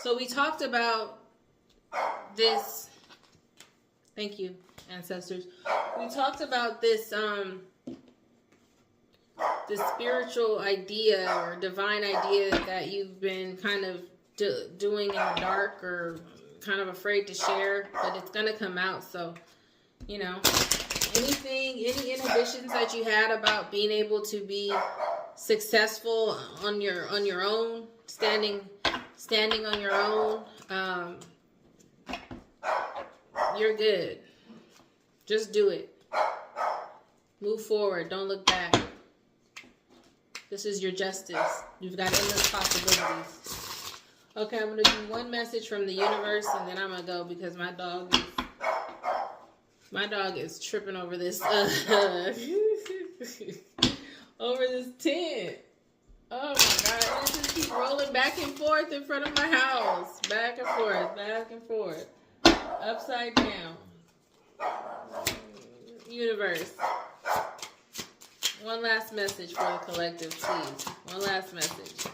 So we talked about this. Thank you, ancestors. We talked about this this spiritual idea or divine idea that you've been kind of doing in the dark or kind of afraid to share, but it's going to come out. So, you know, any inhibitions that you had about being able to be successful on your own, standing on your own, you're good. Just do it. Move forward. Don't look back. This is your justice. You've got endless possibilities. Okay, I'm going to do one message from the universe, and then I'm going to go because my dog is tripping over this over this tent. Oh my God. It just keep rolling back and forth in front of my house. Back and forth, back and forth. Upside down. Universe. One last message for the collective, please. One last message.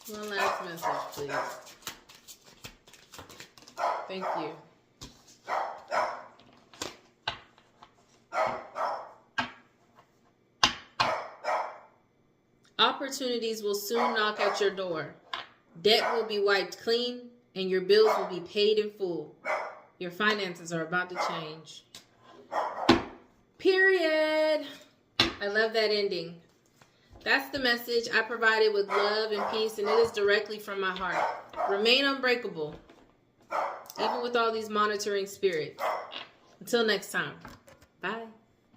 One last message, please. Thank you. Opportunities will soon knock at your door. Debt will be wiped clean, and your bills will be paid in full. Your finances are about to change. Period. I love that ending. That's the message I provided with love and peace, and it is directly from my heart. Remain unbreakable, even with all these monitoring spirits. Until next time. Bye.